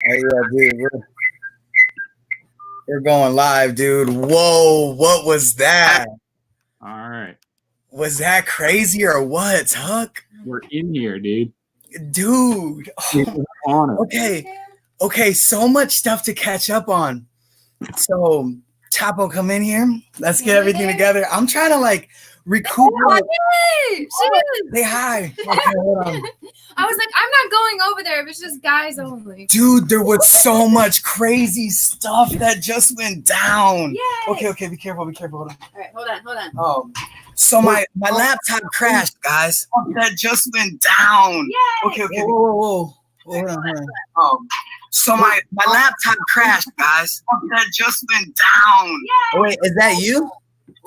Oh yeah, dude, we're going live, dude. Whoa, what was that? All right. Was that crazy or what, Tuck? We're in here, dude. Dude. Oh, okay, so much stuff to catch up on. So, Chapo, come in here. Let's get everything together. I'm trying to like recoup. Say hi. Okay, hold on. I was like, I'm not going over there if it's just guys only. Dude, there was so much crazy stuff that just went down. Yay. Okay, be careful. Hold on. All right, hold on. So my laptop crashed, guys. That just went down. Yay. Okay. Whoa. Hold on. So my laptop crashed, guys. That just went down. Yay. Wait, is that you?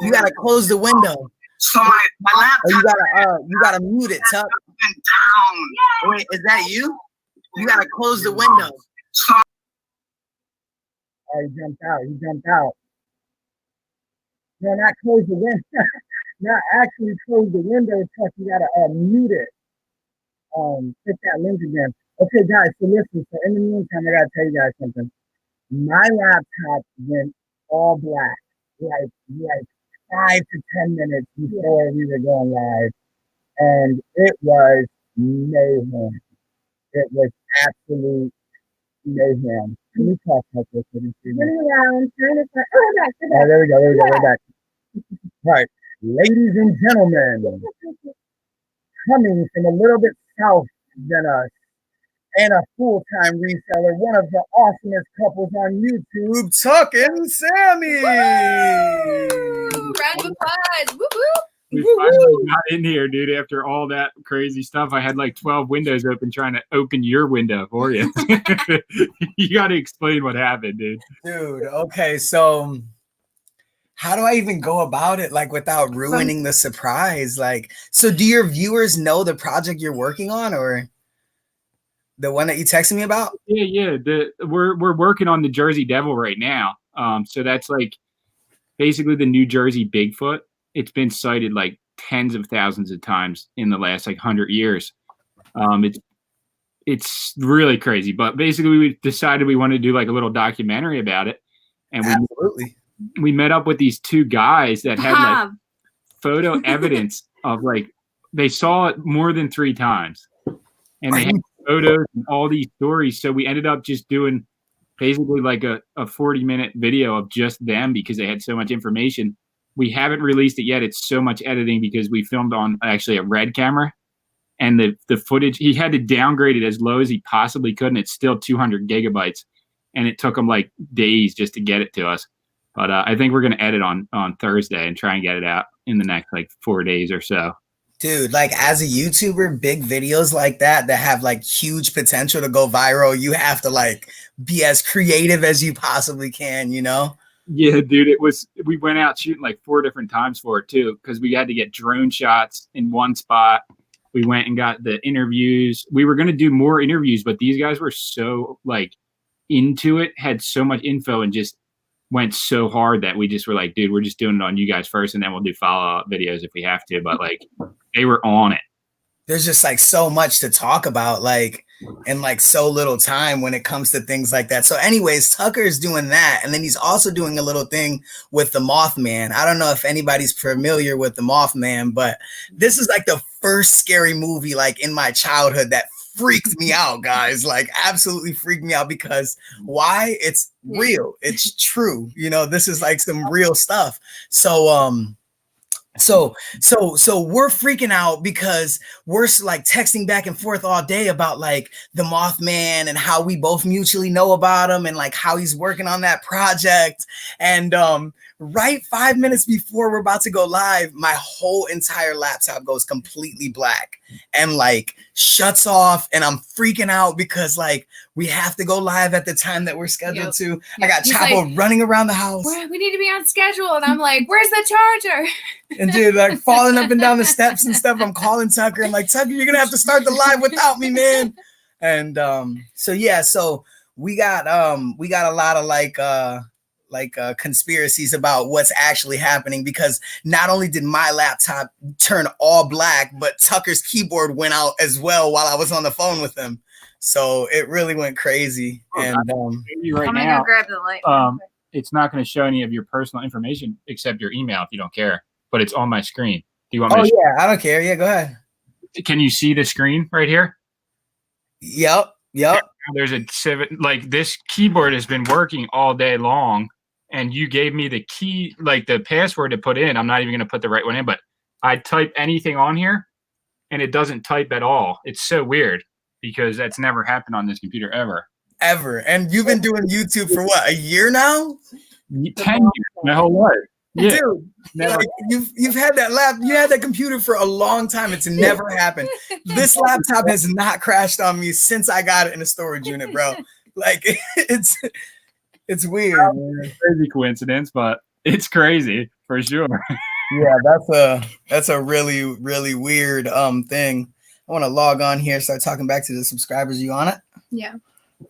You gotta close the window. So my laptop. You gotta mute it, Tuck. Went down. Wait, is that you? You gotta close the window. Oh, he jumped out. No, not close the window. Not actually close the window, Tuck. You gotta mute it. Hit that link again. Okay, guys, so listen. So in the meantime, I gotta tell you guys something. My laptop went all black, like 5 to 10 minutes before we were going live, and it was mayhem. It was absolute mayhem. Can we talk about this? Oh, there we go. We're back. All right, ladies and gentlemen, coming from a little bit south than us, and a full-time reseller, one of the awesomest couples on YouTube, Tuck and Sammy. Round of applause. Woo woo. We finally got in here, dude. After all that crazy stuff, I had like 12 windows open trying to open your window for you. You got to explain what happened, dude. Dude, okay, so how do I even go about it, like, without ruining the surprise? Like, so do your viewers know the project you're working on, or the one that you texted me about? Yeah. We're working on the Jersey Devil right now. So that's like basically the New Jersey Bigfoot. It's been cited like tens of thousands of times in the last like 100 years. It's really crazy, but basically we decided we wanted to do like a little documentary about it, and we met up with these two guys that had like photo evidence of like they saw it more than 3 times, and they had photos and all these stories. So we ended up just doing basically like a 40-minute video of just them because they had so much information. We haven't released it yet. It's so much editing because we filmed on actually a Red camera, and the footage, he had to downgrade it as low as he possibly could, and it's still 200 gigabytes, and it took him like days just to get it to us. But I think we're going to edit on Thursday and try and get it out in the next like 4 days or so. Dude, like as a YouTuber, big videos like that have like huge potential to go viral, you have to like be as creative as you possibly can, you know? Yeah, dude, we went out shooting like 4 different times for it too, because we had to get drone shots in one spot. We went and got the interviews. We were going to do more interviews, but these guys were so like into it, had so much info, and just went so hard that we just were like, dude, we're just doing it on you guys first, and then we'll do follow-up videos if we have to. But like, they were on it. There's just like so much to talk about, like, in like so little time when it comes to things like that. So anyways, Tucker's doing that, and then he's also doing a little thing with the Mothman. I don't know if anybody's familiar with the Mothman, but this is like the first scary movie like in my childhood that freaked me out, guys. Like absolutely freaked me out, because why? It's real, it's true, you know, this is like some real stuff. So we're freaking out because we're like texting back and forth all day about like the Mothman and how we both mutually know about him and like how he's working on that project. And right 5 minutes before we're about to go live, my whole entire laptop goes completely black and like shuts off, and I'm freaking out because like we have to go live at the time that we're scheduled to. I got Chapo like, running around the house. We need to be on schedule, and I'm like, where's the charger? And dude, like falling up and down the steps and stuff. I'm calling Tucker. I'm like, Tucker, you're gonna have to start the live without me, man. And so we got a lot of conspiracies about what's actually happening, because not only did my laptop turn all black, but Tucker's keyboard went out as well while I was on the phone with him. So it really went crazy. And right I'm gonna now, go grab the light. it's not going to show any of your personal information except your email if you don't care. But it's on my screen. Do you want me? Oh yeah, I don't care. Yeah, go ahead. Can you see the screen right here? Yep. There's a 7. Like this keyboard has been working all day long, and you gave me the key, like the password to put in. I'm not even going to put the right one in, but I type anything on here, and it doesn't type at all. It's so weird because that's never happened on this computer ever. And you've been doing YouTube for what, a year now? 10 years, my whole life. Yeah. Dude, like you've had that computer for a long time. It's never happened. This laptop has not crashed on me since I got it in a storage unit, bro. Like it's weird. Man. Crazy coincidence, but it's crazy for sure. Yeah, that's a really, really weird thing. I want to log on here, start talking back to the subscribers. You on it? Yeah.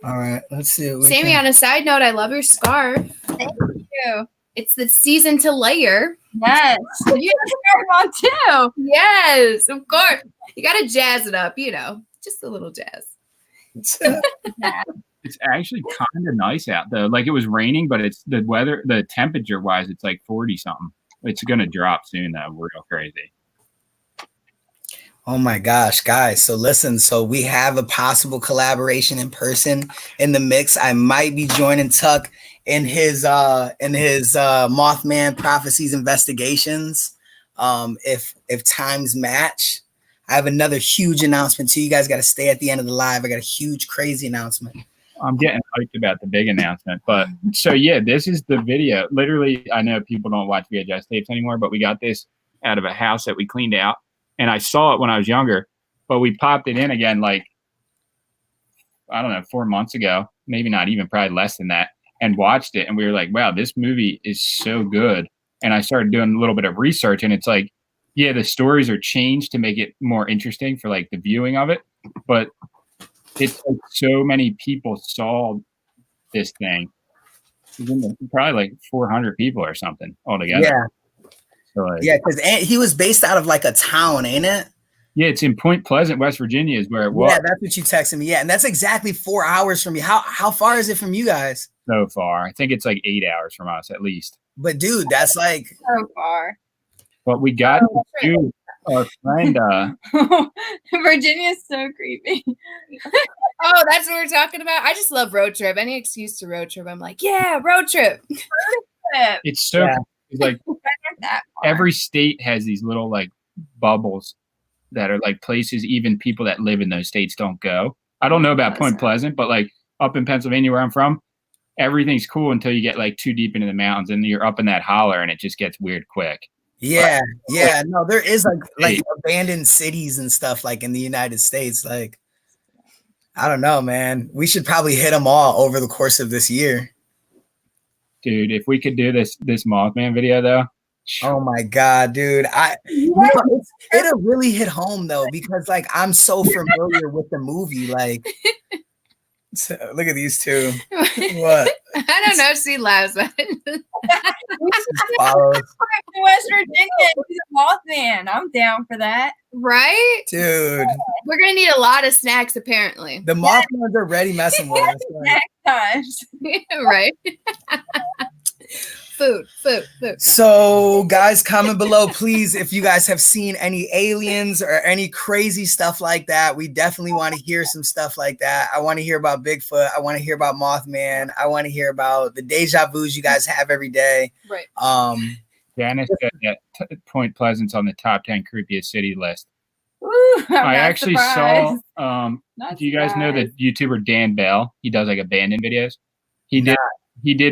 All right, let's see. Sammy, on a side note, I love your scarf. Thank you. It's the season to layer. Yes. You have one too. Yes, of course. You got to jazz it up, just a little jazz. It's actually kind of nice out though. Like it was raining, but it's the weather, the temperature wise, it's like 40 something. It's going to drop soon though. Real crazy. Oh my gosh, guys. So listen, so we have a possible collaboration in person in the mix. I might be joining Tuck in his Mothman Prophecies investigations. If times match. I have another huge announcement too. You guys got to stay at the end of the live. I got a huge, crazy announcement. I'm getting hyped about the big announcement. But so yeah, this is the video. Literally, I know people don't watch VHS tapes anymore, but we got this out of a house that we cleaned out. And I saw it when I was younger, but we popped it in again, like, I don't know, 4 months ago, maybe not even, probably less than that, and watched it. And we were like, wow, this movie is so good. And I started doing a little bit of research, and it's like, yeah, the stories are changed to make it more interesting for like the viewing of it. But it's like so many people saw this thing. Probably like 400 people or something altogether. Yeah. So like, yeah, because he was based out of like a town, ain't it? Yeah, it's in Point Pleasant, West Virginia is where it was. Yeah, that's what you texted me. Yeah, and that's exactly 4 hours from you. How far is it from you guys? So far. I think it's like 8 hours from us at least. But dude, that's like so far. But we got to do our friend. Virginia's so creepy. Oh, that's what we're talking about? I just love road trip. Any excuse to road trip. I'm like, yeah, road trip. It's so it's like every state has these little like bubbles that are like places even people that live in those states don't go. I don't know about Point Pleasant, but like up in Pennsylvania where I'm from, everything's cool until you get like too deep into the mountains and you're up in that holler and it just gets weird quick. Yeah, no, there is like abandoned cities and stuff like in the United States. Like, I don't know, man. We should probably hit them all over the course of this year. Dude, if we could do this Mothman video though. Oh my God, dude. It'll really hit home though, because like I'm so familiar with the movie. Like, look at these two. What? I don't know. She laughs. West Virginia, he's a Mothman. I'm down for that. Right? Dude. We're going to need a lot of snacks, apparently. The Mothmans are already messing with us. Like. Right? Food. So, guys, comment below, please, if you guys have seen any aliens or any crazy stuff like that. We definitely want to hear some stuff like that. I want to hear about Bigfoot. I want to hear about Mothman. I want to hear about the deja vus you guys have every day. Right. Janice said that Point Pleasant's on the top 10 creepiest city list. Ooh, I actually saw. Do you guys know the YouTuber Dan Bell? He does like abandoned videos. He did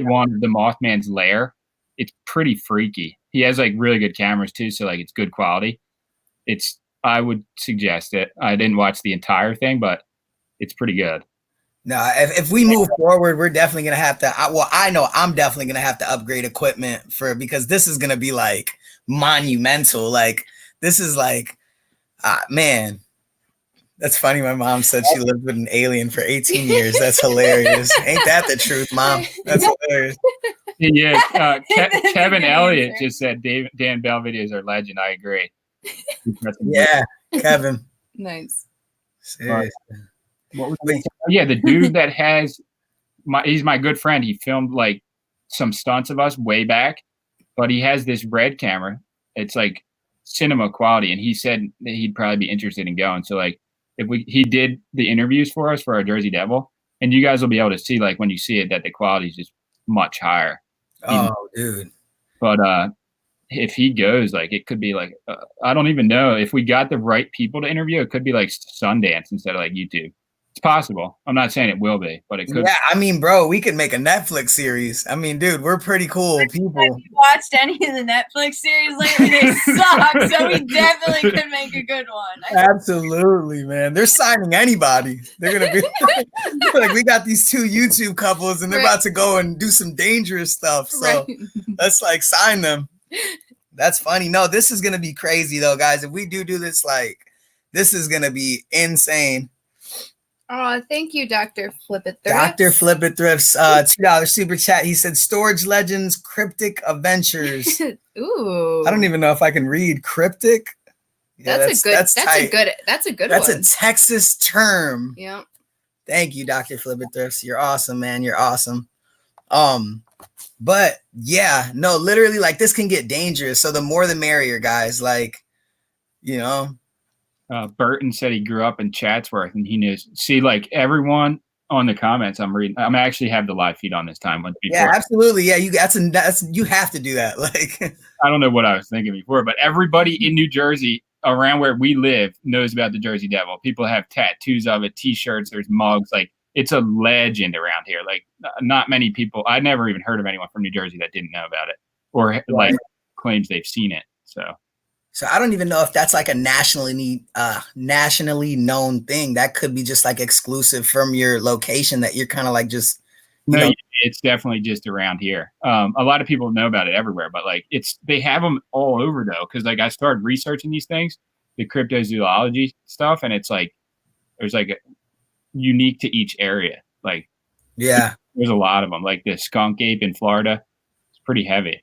one of the Mothman's lair. It's pretty freaky. He has like really good cameras too, so like it's good quality. I would suggest it. I didn't watch the entire thing, but it's pretty good. No, if we move forward, we're definitely gonna have to. I know I'm definitely gonna have to upgrade equipment because this is gonna be like monumental. Like this is like, man. That's funny. My mom said she lived with an alien for 18 years. That's hilarious. Ain't that the truth, Mom? That's hilarious. Yeah. Kevin Elliott just said Dan Bell videos are legend. I agree. Yeah, Kevin. Nice. Seriously. What was it? Yeah, the dude that has he's my good friend. He filmed like some stunts of us way back, but he has this red camera. It's like cinema quality, and he said that he'd probably be interested in going. So like, if he did the interviews for us for our Jersey Devil, and you guys will be able to see like when you see it that the quality is just much higher. Oh, dude. But if he goes, like it could be like I don't even know if we got the right people to interview. It could be like Sundance instead of like YouTube. It's possible. I'm not saying it will be, but it could. Yeah, I mean, bro, we could make a Netflix series. I mean, dude, we're pretty cool people. Have you watched any of the Netflix series lately? They suck, so we definitely could make a good one. Absolutely, man. They're signing anybody. They're gonna be like, we got these 2 YouTube couples, and they're about to go and do some dangerous stuff. So let's like sign them. That's funny. No, this is gonna be crazy though, guys. If we do this, like, this is gonna be insane. Oh, thank you, Dr. Flippit Thrifts. Dr. Flippit Thrifts, $2 super chat. He said, Storage Legends, Cryptic Adventures. Ooh. I don't even know if I can read cryptic. Yeah, That's a good one. That's a Texas term. Yeah. Thank you, Dr. Flippit Thrifts. You're awesome, man. You're awesome. But yeah, no, literally, like, this can get dangerous. So the more the merrier, guys. Like, you know. Burton said he grew up in Chatsworth, and he knows. See, like everyone on the comments, I'm reading. I'm actually have the live feed on this time. Yeah, absolutely. Yeah, you you have to do that. Like, I don't know what I was thinking before, but everybody in New Jersey around where we live knows about the Jersey Devil. People have tattoos of it, T-shirts, there's mugs. Like, it's a legend around here. Like, not many people. I never even heard of anyone from New Jersey that didn't know about it or like claims they've seen it. So I don't even know if that's like a nationally known thing. That could be just like exclusive from your location that you're kind of like just. No, it's definitely just around here. A lot of people know about it everywhere, but like they have them all over though. Cause like I started researching these things, the cryptozoology stuff. And it's like, there's like unique to each area. Like, yeah, there's a lot of them. Like the skunk ape in Florida, it's pretty heavy.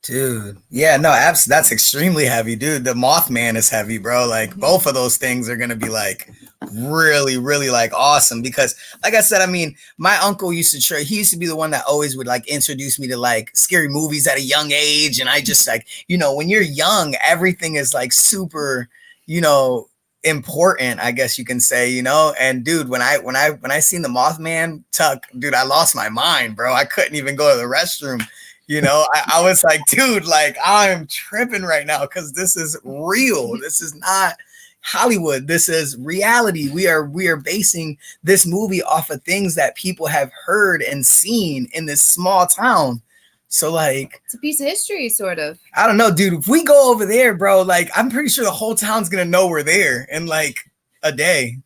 Dude, yeah, no, that's extremely heavy, dude. The Mothman is heavy, bro. Like, both of those things are gonna be like really, really like awesome because, like I said, I mean, my uncle he used to be the one that always would like introduce me to like scary movies at a young age, and I just like, you know, when you're young, everything is like super, you know, important, I guess you can say, you know. And dude, when I seen the Mothman tuck, dude, I lost my mind, bro. I couldn't even go to the restroom. You know, I was like, dude, like I'm tripping right now because this is real. This is not Hollywood. This is reality. We are basing this movie off of things that people have heard and seen in this small town. So like, it's a piece of history, sort of. I don't know, dude. If we go over there, bro, like I'm pretty sure the whole town's gonna know we're there in like a day.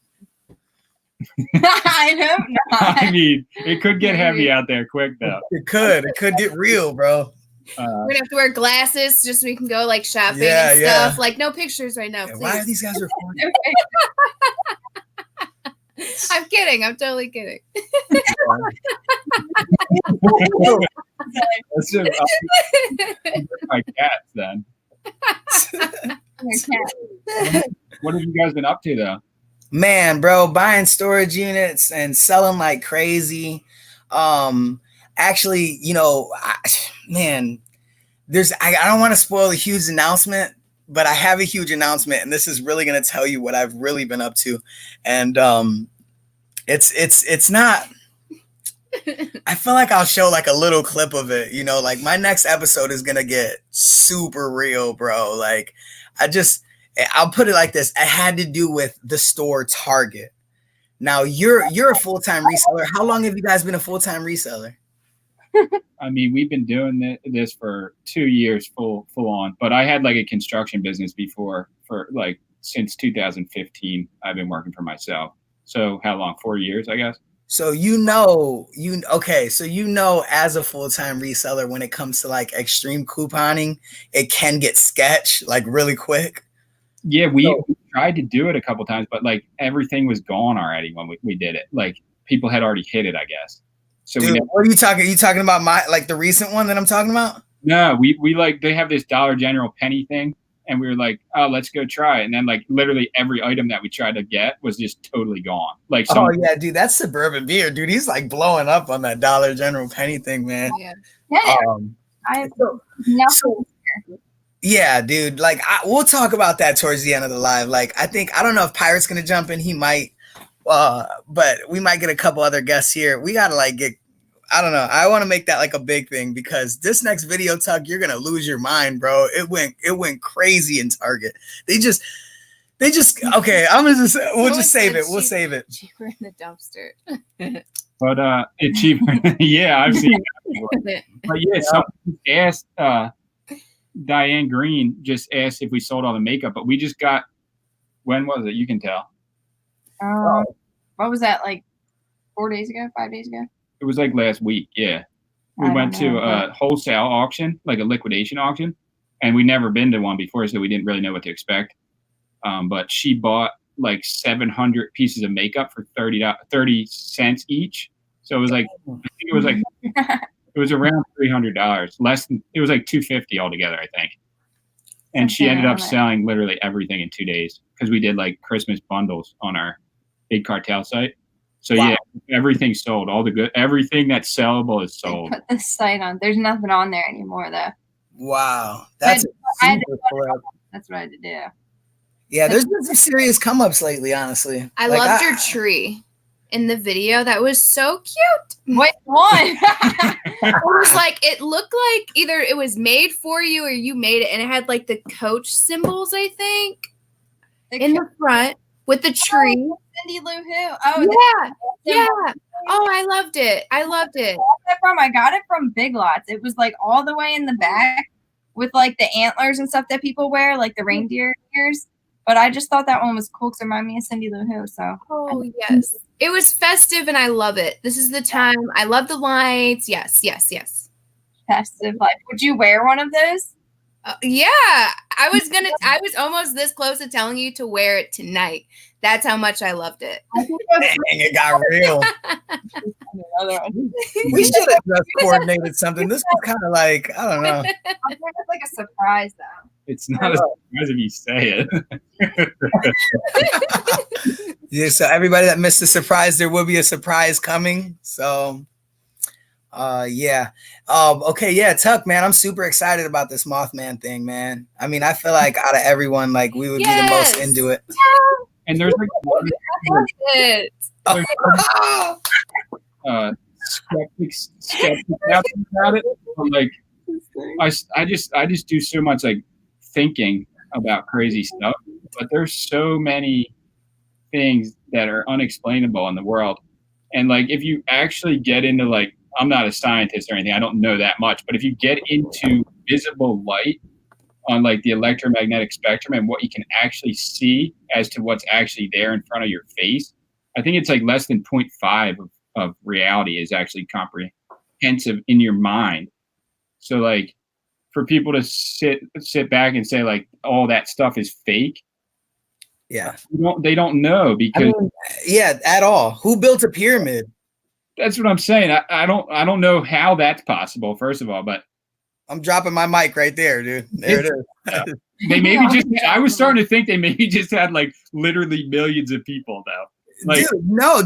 I hope not. I mean, it could get heavy out there quick though. It could get real, bro. We're gonna have to wear glasses just so we can go like shopping and stuff. Yeah. Like no pictures right now. Yeah, why are these guys recording? I'm kidding. I'm totally kidding. My cats then. What have you guys been up to though? Man, bro, buying storage units and selling like crazy. Actually, you know, I don't want to spoil a huge announcement, but I have a huge announcement, and this is really going to tell you what I've really been up to. And it's not. I feel like I'll show like a little clip of it. You know, like my next episode is going to get super real, bro. Like I'll put it like this. It had to do with the store Target. Now you're a full-time reseller. How long have you guys been a full-time reseller? I mean, we've been doing this for 2 years full on, but I had like a construction business before for like since 2015. I've been working for myself. So how long? 4 years, I guess. So as a full-time reseller, when it comes to like extreme couponing, it can get sketch like really quick. Yeah, we tried to do it a couple times, but like everything was gone already when we did it. Like people had already hit it, I guess. So dude, what are you talking? Are you talking about the recent one that I'm talking about? No, we like they have this Dollar General penny thing, and we were like, oh, let's go try it. And then like literally every item that we tried to get was just totally gone. Like, oh yeah, dude, that's Suburban Beer, dude. He's like blowing up on that Dollar General Penny thing, man. Yeah. Yeah, dude. Like, we'll talk about that towards the end of the live. Like, I don't know if Pirate's gonna jump in. He might, but we might get a couple other guests here. We gotta like get. I don't know. I want to make that like a big thing because this next video, Tuck, you're gonna lose your mind, bro. It went crazy in Target. They just okay. We'll just save it. We'll save it. Cheaper in the dumpster. But it's cheaper. Yeah, I've seen that. But yeah, someone asked Diane Green just asked if we sold all the makeup, but we just got, when was it? You can tell. What was that, like 4 days ago, 5 days ago? It was like last week. Yeah. We went to a wholesale auction, like a liquidation auction, and we never been to one before, so we didn't really know what to expect. But she bought like 700 pieces of makeup for 30 cents each. So it was like, I think it was like, it was around $300, less than, it was like $250 altogether, I think. And she ended up selling literally everything in 2 days because we did like Christmas bundles on our Big Cartel site. So yeah, everything's sold. All the good, everything that's sellable is sold. Put the site on. There's nothing on there anymore though. Wow, that's that's what I had to do. Yeah, there's been some serious come ups lately, honestly. I loved your tree in the video. That was so cute. Which one? It was like, it looked like either it was made for you or you made it, and it had like the Coach symbols, I think, in the front with the tree. Cindy Lou Who. Oh yeah. Oh, I loved it. I got it from Big Lots. It was like all the way in the back with like the antlers and stuff that people wear, like the reindeer ears. But I just thought that one was cool because it reminded me of Cindy Lou Who. So yes, it was festive and I love it. This is the time. I love the lights. Yes. Festive life. Would you wear one of those? Yeah, I was almost this close to telling you to wear it tonight. That's how much I loved it. Dang, it got real. We should have just coordinated something. This was kind of like, I don't know. It's like a surprise, though. It's not a surprise if you say it. Yeah, so everybody that missed the surprise, there will be a surprise coming. So, yeah. Okay, yeah, Tuck, man, I'm super excited about this Mothman thing, man. I mean, I feel like out of everyone, like we would be the most into it. And there's like skeptics about it. But like I just do so much like thinking about crazy stuff, but there's so many things that are unexplainable in the world. And like if you actually get into like, I'm not a scientist or anything, I don't know that much, but if you get into visible light on like the electromagnetic spectrum and what you can actually see as to what's actually there in front of your face, I think it's like less than 0.5 of reality is actually comprehensive in your mind. So like for people to sit back and say like all that stuff is fake, yeah, they don't know because at all. Who built a pyramid? That's what I'm saying. I don't know how that's possible, first of all, but I'm dropping my mic right there, dude. There it is. They maybe just, I was starting to think they maybe just had like literally millions of people though. Like,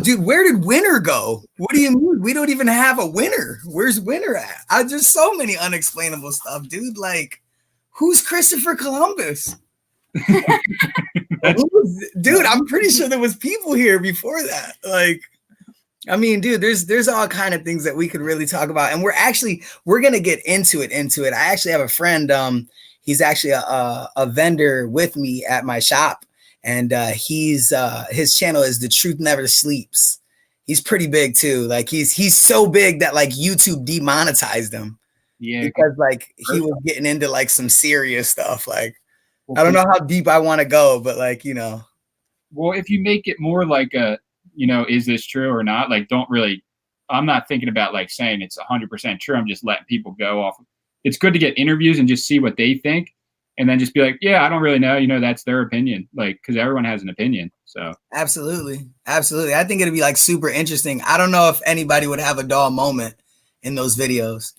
dude, where did Winner go? What do you mean? We don't even have a winner. Where's Winner at? There's so many unexplainable stuff, dude. Like, who's Christopher Columbus? Dude, I'm pretty sure there was people here before that. Like, I mean, dude, there's all kind of things that we could really talk about, and we're gonna get into it. I actually have a friend. He's actually a vendor with me at my shop, and his channel is The Truth Never Sleeps. He's pretty big too. Like he's so big that like YouTube demonetized him. Yeah, because like he was getting into like some serious stuff. Like I don't know how deep I want to go, but like Well, if you make it more like a is this true or not? Like, I'm not thinking about like saying it's 100% true. I'm just letting people go off. It's good to get interviews and just see what they think. And then just be like, yeah, I don't really know. That's their opinion. Like, cause everyone has an opinion. So absolutely. I think it'd be like super interesting. I don't know if anybody would have a dull moment in those videos,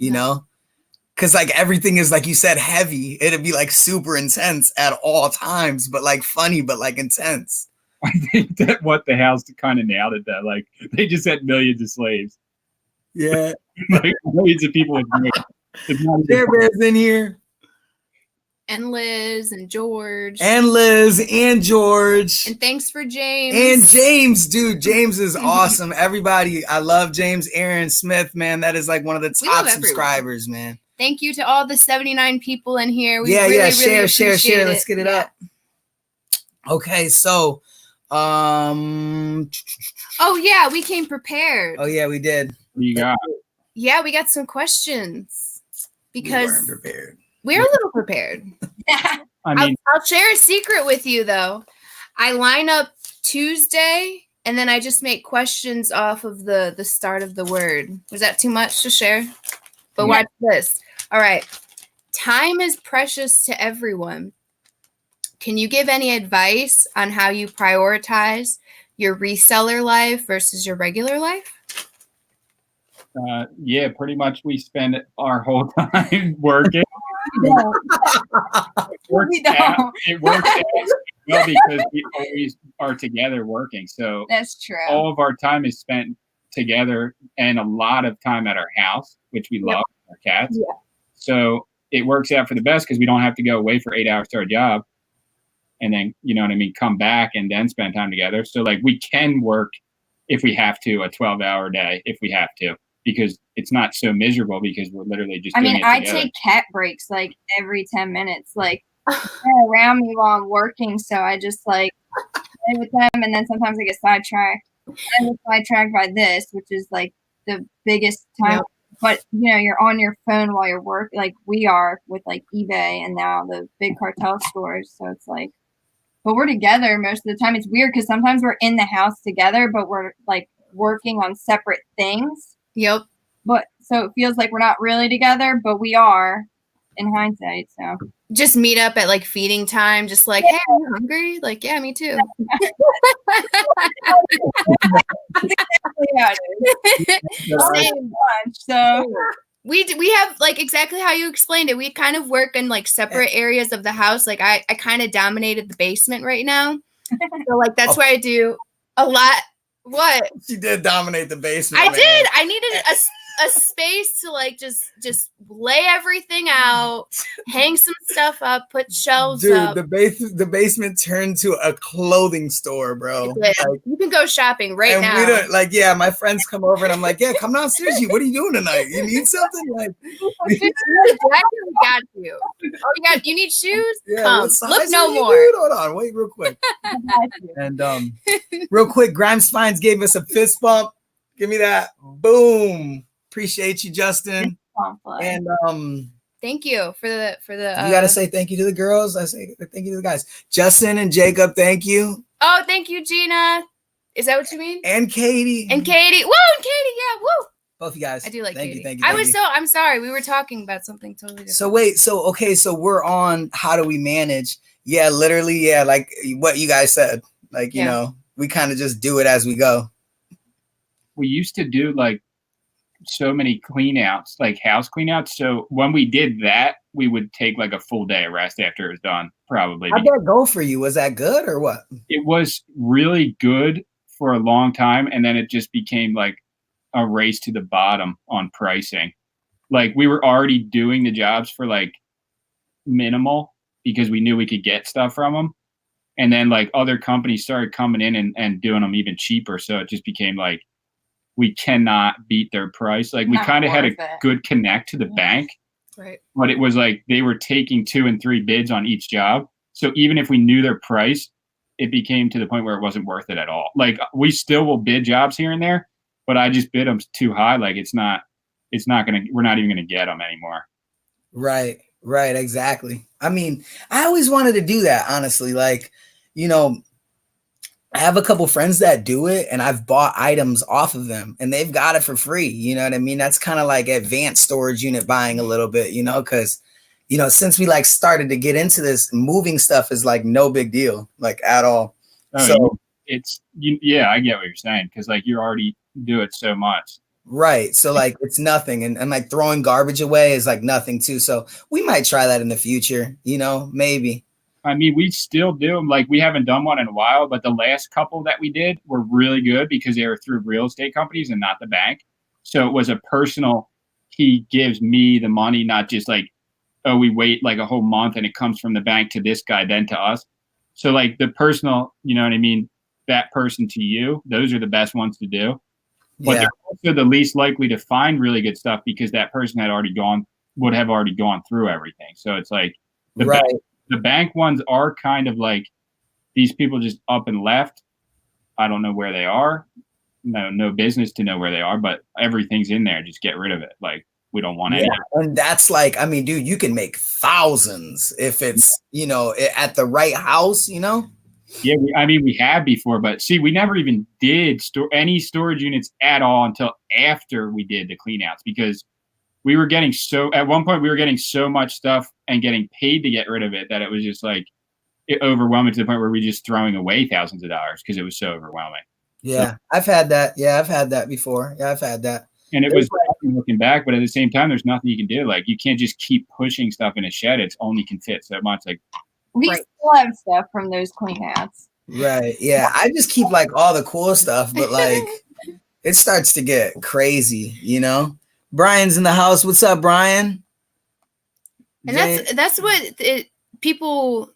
Cause like everything is like you said, heavy. It'd be like super intense at all times, but like funny, but like intense. I think that what the house kind of nailed it. That like they just had millions of slaves. Yeah, Like millions of people. There is in here. And Liz and George. And Liz and George. And thanks for James. And James, dude. James is awesome. Everybody, I love James. Aaron Smith, man. That is like one of the top subscribers, man. Thank you to all the 79 people in here. We really share. Let's get it up. Okay, so oh yeah, we came prepared. Oh yeah, we did. What you got? Yeah, we got some questions because we weren't prepared. We're a little prepared. I mean, I'll share a secret with you though. I line up Tuesday and then I just make questions off of the start of the word. Was that too much to share? But watch this. All right. Time is precious to everyone. Can you give any advice on how you prioritize your reseller life versus your regular life? Yeah, pretty much we spend our whole time working. It works out well because we always are together working. So that's true. All of our time is spent together and a lot of time at our house, which we love, our cats. Yeah. So it works out for the best because we don't have to go away for 8 hours to our job and then, you know what I mean, come back and then spend time together. So like we can work if we have to, a 12-hour day if we have to, because it's not so miserable because we're literally just doing it I together. take cat breaks like every 10 minutes. Like they're around me while I'm working, so I just like play with them, and then sometimes I get sidetracked. I get sidetracked by this, which is like the biggest time. Yep. But you know, you're on your phone while you're working, like we are with like eBay and now the big cartel stores. So it's like, but we're together most of the time. It's weird because sometimes we're in the house together, but we're like working on separate things. Yep. But so it feels like we're not really together, but we are in hindsight. So just meet up at like feeding time, just like, hey, are you hungry? Like, yeah, me too. Same lunch. So we have like exactly how you explained it. We kind of work in like separate areas of the house. Like I kind of dominated the basement right now. So like that's where I do a lot. What? She did dominate the basement. I did. I needed a space to like just lay everything out, hang some stuff up, put shelves up. The basement turned to a clothing store, bro. Like, you can go shopping right now. We don't, like, yeah, my friends come over and I'm like, yeah, come downstairs. What are you doing tonight? You need something? Like, got you. Oh, you need shoes? Yeah, come. Look no more. Hold on, wait real quick. And real quick, Grimes Fines gave us a fist bump. Give me that. Boom. Appreciate you, Justin. And thank you for the you gotta say thank you to the girls. I say thank you to the guys. Justin and Jacob, thank you. Oh, thank you, Gina. Is that what you mean? And Katie. And Katie. Woo, and Katie, yeah, woo. Both you guys. I do like Katie. Thank you. I'm sorry. We were talking about something totally different. So wait, so we're on how do we manage? Yeah, literally, yeah, like what you guys said. Like, you know, we kind of just do it as we go. We used to do like so many clean outs, like house clean outs. So when we did that, we would take like a full day of rest after it was done, probably. How'd that go for you? Was that good or what? It was really good for a long time. And then it just became like a race to the bottom on pricing. Like we were already doing the jobs for like minimal because we knew we could get stuff from them. And then like other companies started coming in and doing them even cheaper. So it just became like, we cannot beat their price. Like we kind of had a good connect to the bank, right? But it was like they were taking 2 and 3 bids on each job. So even if we knew their price, it became to the point where it wasn't worth it at all. Like we still will bid jobs here and there, but I just bid them too high. Like we're not even gonna get them anymore. Right, exactly. I mean, I always wanted to do that, honestly. Like, you know, I have a couple friends that do it and I've bought items off of them and they've got it for free. You know what I mean? That's kind of like advanced storage unit buying a little bit, you know, because, you know, since we like started to get into this, moving stuff is like no big deal, like at all. Oh, so yeah, I get what you're saying. Cause like you already do it so much. Right. So like it's nothing. And like throwing garbage away is like nothing too. So we might try that in the future, you know, maybe. I mean, we still do them. Like we haven't done one in a while, but the last couple that we did were really good because they were through real estate companies and not the bank. So it was a personal, he gives me the money, not just like, oh, we wait like a whole month and it comes from the bank to this guy, then to us. So like the personal, you know what I mean? That person to you, those are the best ones to do. But they're also the least likely to find really good stuff because that person would have already gone through everything. So it's like the bank ones are kind of like these people just up and left. I don't know where they are. No business to know where they are, but everything's in there. Just get rid of it. Like we don't want anything. And that's like, I mean, dude, you can make thousands if it's, you know, at the right house, you know? Yeah, we have before, but see, we never even did any storage units at all until after we did the clean outs because we were getting at one point we were getting so much stuff and getting paid to get rid of it that it was just like overwhelming to the point where we were just throwing away thousands of dollars because it was so overwhelming. Yeah, so, I've had that. Yeah, I've had that before. Yeah, I've had that. And it was looking back, but at the same time, there's nothing you can do. Like you can't just keep pushing stuff in a shed. It's only can fit so much. Like we still have stuff from those clean outs. Right. Yeah. I just keep like all the cool stuff, but like it starts to get crazy, you know? Brian's in the house. What's up, Brian? And that's what people,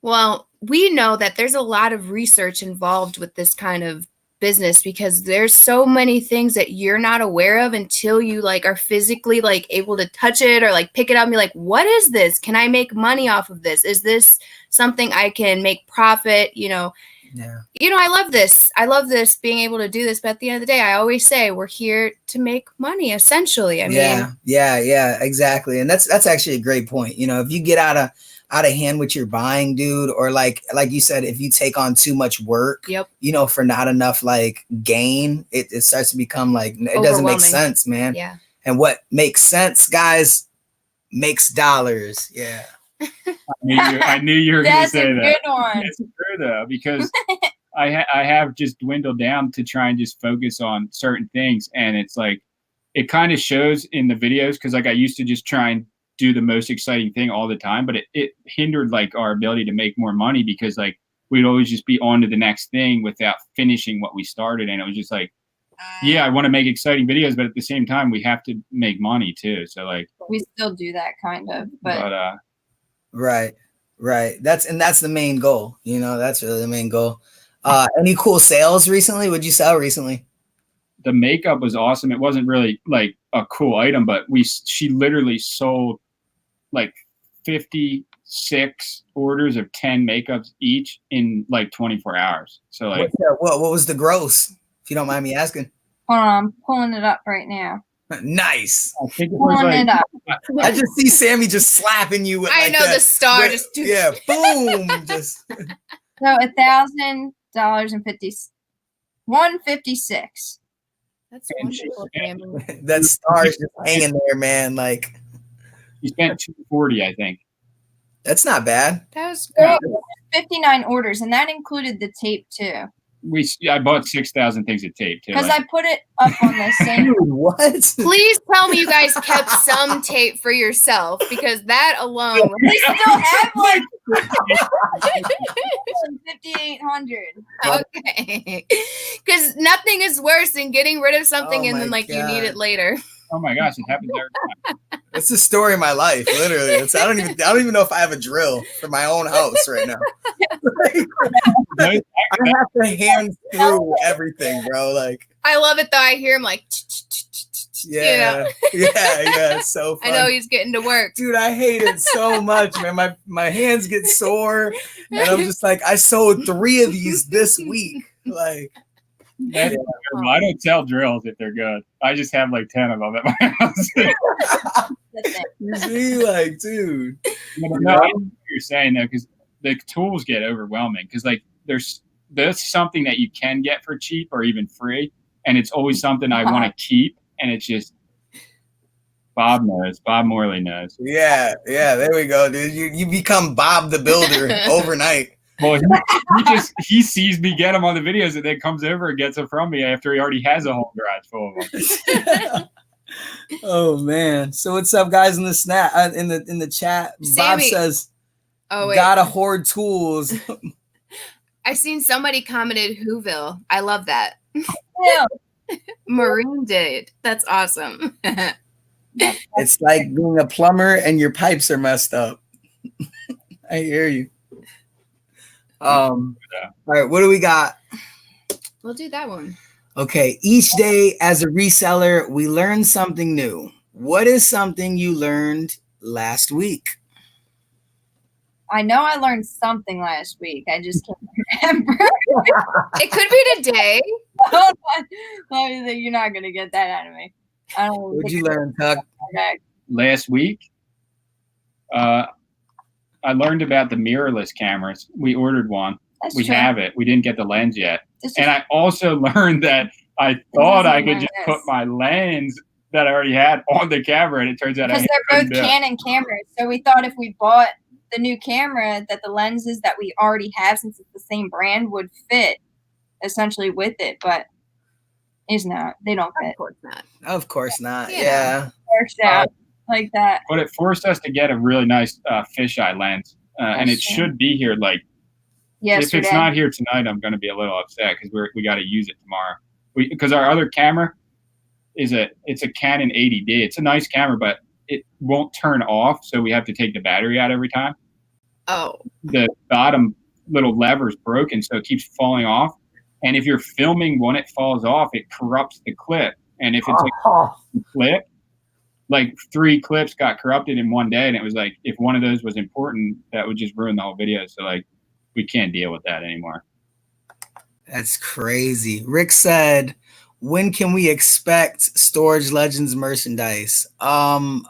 well, we know that there's a lot of research involved with this kind of business because there's so many things that you're not aware of until you like are physically like able to touch it or like pick it up and be like, what is this? Can I make money off of this? Is this something I can make profit? You know, I love this. I love this being able to do this. But at the end of the day, I always say we're here to make money essentially. I mean, exactly. And that's actually a great point. You know, if you get out of hand what you're buying, dude, or like you said, if you take on too much work, you know, for not enough like gain, it starts to become like, it doesn't make sense, man. Yeah. And what makes sense, guys, makes dollars. Yeah. I knew you were going to say that. That's a good one. It's true though, because I have just dwindled down to try and just focus on certain things. And it's like, it kind of shows in the videos. Cause like I used to just try and do the most exciting thing all the time, but it hindered like our ability to make more money because like we'd always just be on to the next thing without finishing what we started. And it was just like, yeah, I want to make exciting videos, but at the same time we have to make money too. So like we still do that kind of, but right. That's the main goal. You know, that's really the main goal. Any cool sales recently? What'd you sell recently? The makeup was awesome. It wasn't really like a cool item, but she literally sold like 56 orders of 10 makeups each in like 24 hours. So like what was the gross, if you don't mind me asking? Hold on, I'm pulling it up right now. Nice. I think it was like, it up. I just see Sammy just slapping you with I know the star just boom. Just so $1,000.50 $156. That's wonderful, Sammy. That star's just hanging there, man. Like you spent $240, I think. That's not bad. That was great. 59 orders, and that included the tape too. I bought 6,000 things of tape too. Because I put it up on the same. Dude, what? Please tell me you guys kept some tape for yourself because that alone. We still have like 5,800. Okay. Because nothing is worse than getting rid of something and then like you need it later. Oh my gosh, it happens every time. It's the story of my life, literally. I don't even know if I have a drill for my own house right now. I have to hand through everything, bro. Like I love it though. I hear him like yeah. It's so fun. I know he's getting to work. Dude, I hate it so much, man. My hands get sore. And I'm just like, I sold 3 of these this week. Like I don't sell drills if they're good. I just have like 10 of them at my house. You see, like, dude. No, I know what you're saying though, because the tools get overwhelming. Because like there's something that you can get for cheap or even free, and it's always something I want to keep, and it's just Bob knows. Bob Morley knows. Yeah, there we go, dude. You become Bob the Builder overnight. Well, he sees me get them on the videos and then comes over and gets them from me after he already has a whole garage full of them. Oh man! So what's up, guys? In the snap in the chat, Bob says, "Oh wait, gotta hoard tools." I seen somebody commented Whoville. I love that. Yeah. Maroon did. That's awesome. It's like being a plumber and your pipes are messed up. I hear you. All right, what do we got? We'll do that one. Okay, each day as a reseller, we learn something new. What is something you learned last week? I know I learned something last week. I just can't remember. It could be today. You're not gonna get that out of me. I don't. What'd you learn, Tuck? Last week, I learned about the mirrorless cameras. We ordered one. That's we true. have it. We didn't get the lens yet. And I also learned that I thought I could just put my lens that I already had on the camera, and it turns out because they're both Canon cameras. So we thought if we bought the new camera, that the lenses that we already have, since it's the same brand, would fit essentially with it, but it's not. They don't fit. Of course not. Of course not. Yeah. Works out like that. But it forced us to get a really nice fisheye lens, and it should be here like. Yesterday. If it's not here tonight, I'm going to be a little upset because we got to use it tomorrow. Because our other camera it's a Canon 80D. It's a nice camera, but it won't turn off, so we have to take the battery out every time. Oh. The bottom little lever's broken, so it keeps falling off. And if you're filming when it falls off, it corrupts the clip. And if it's a clip, like 3 clips got corrupted in one day, and it was like if one of those was important, that would just ruin the whole video. So like. We can't deal with that anymore. That's crazy. Rick said, when can we expect Storage Legends merchandise?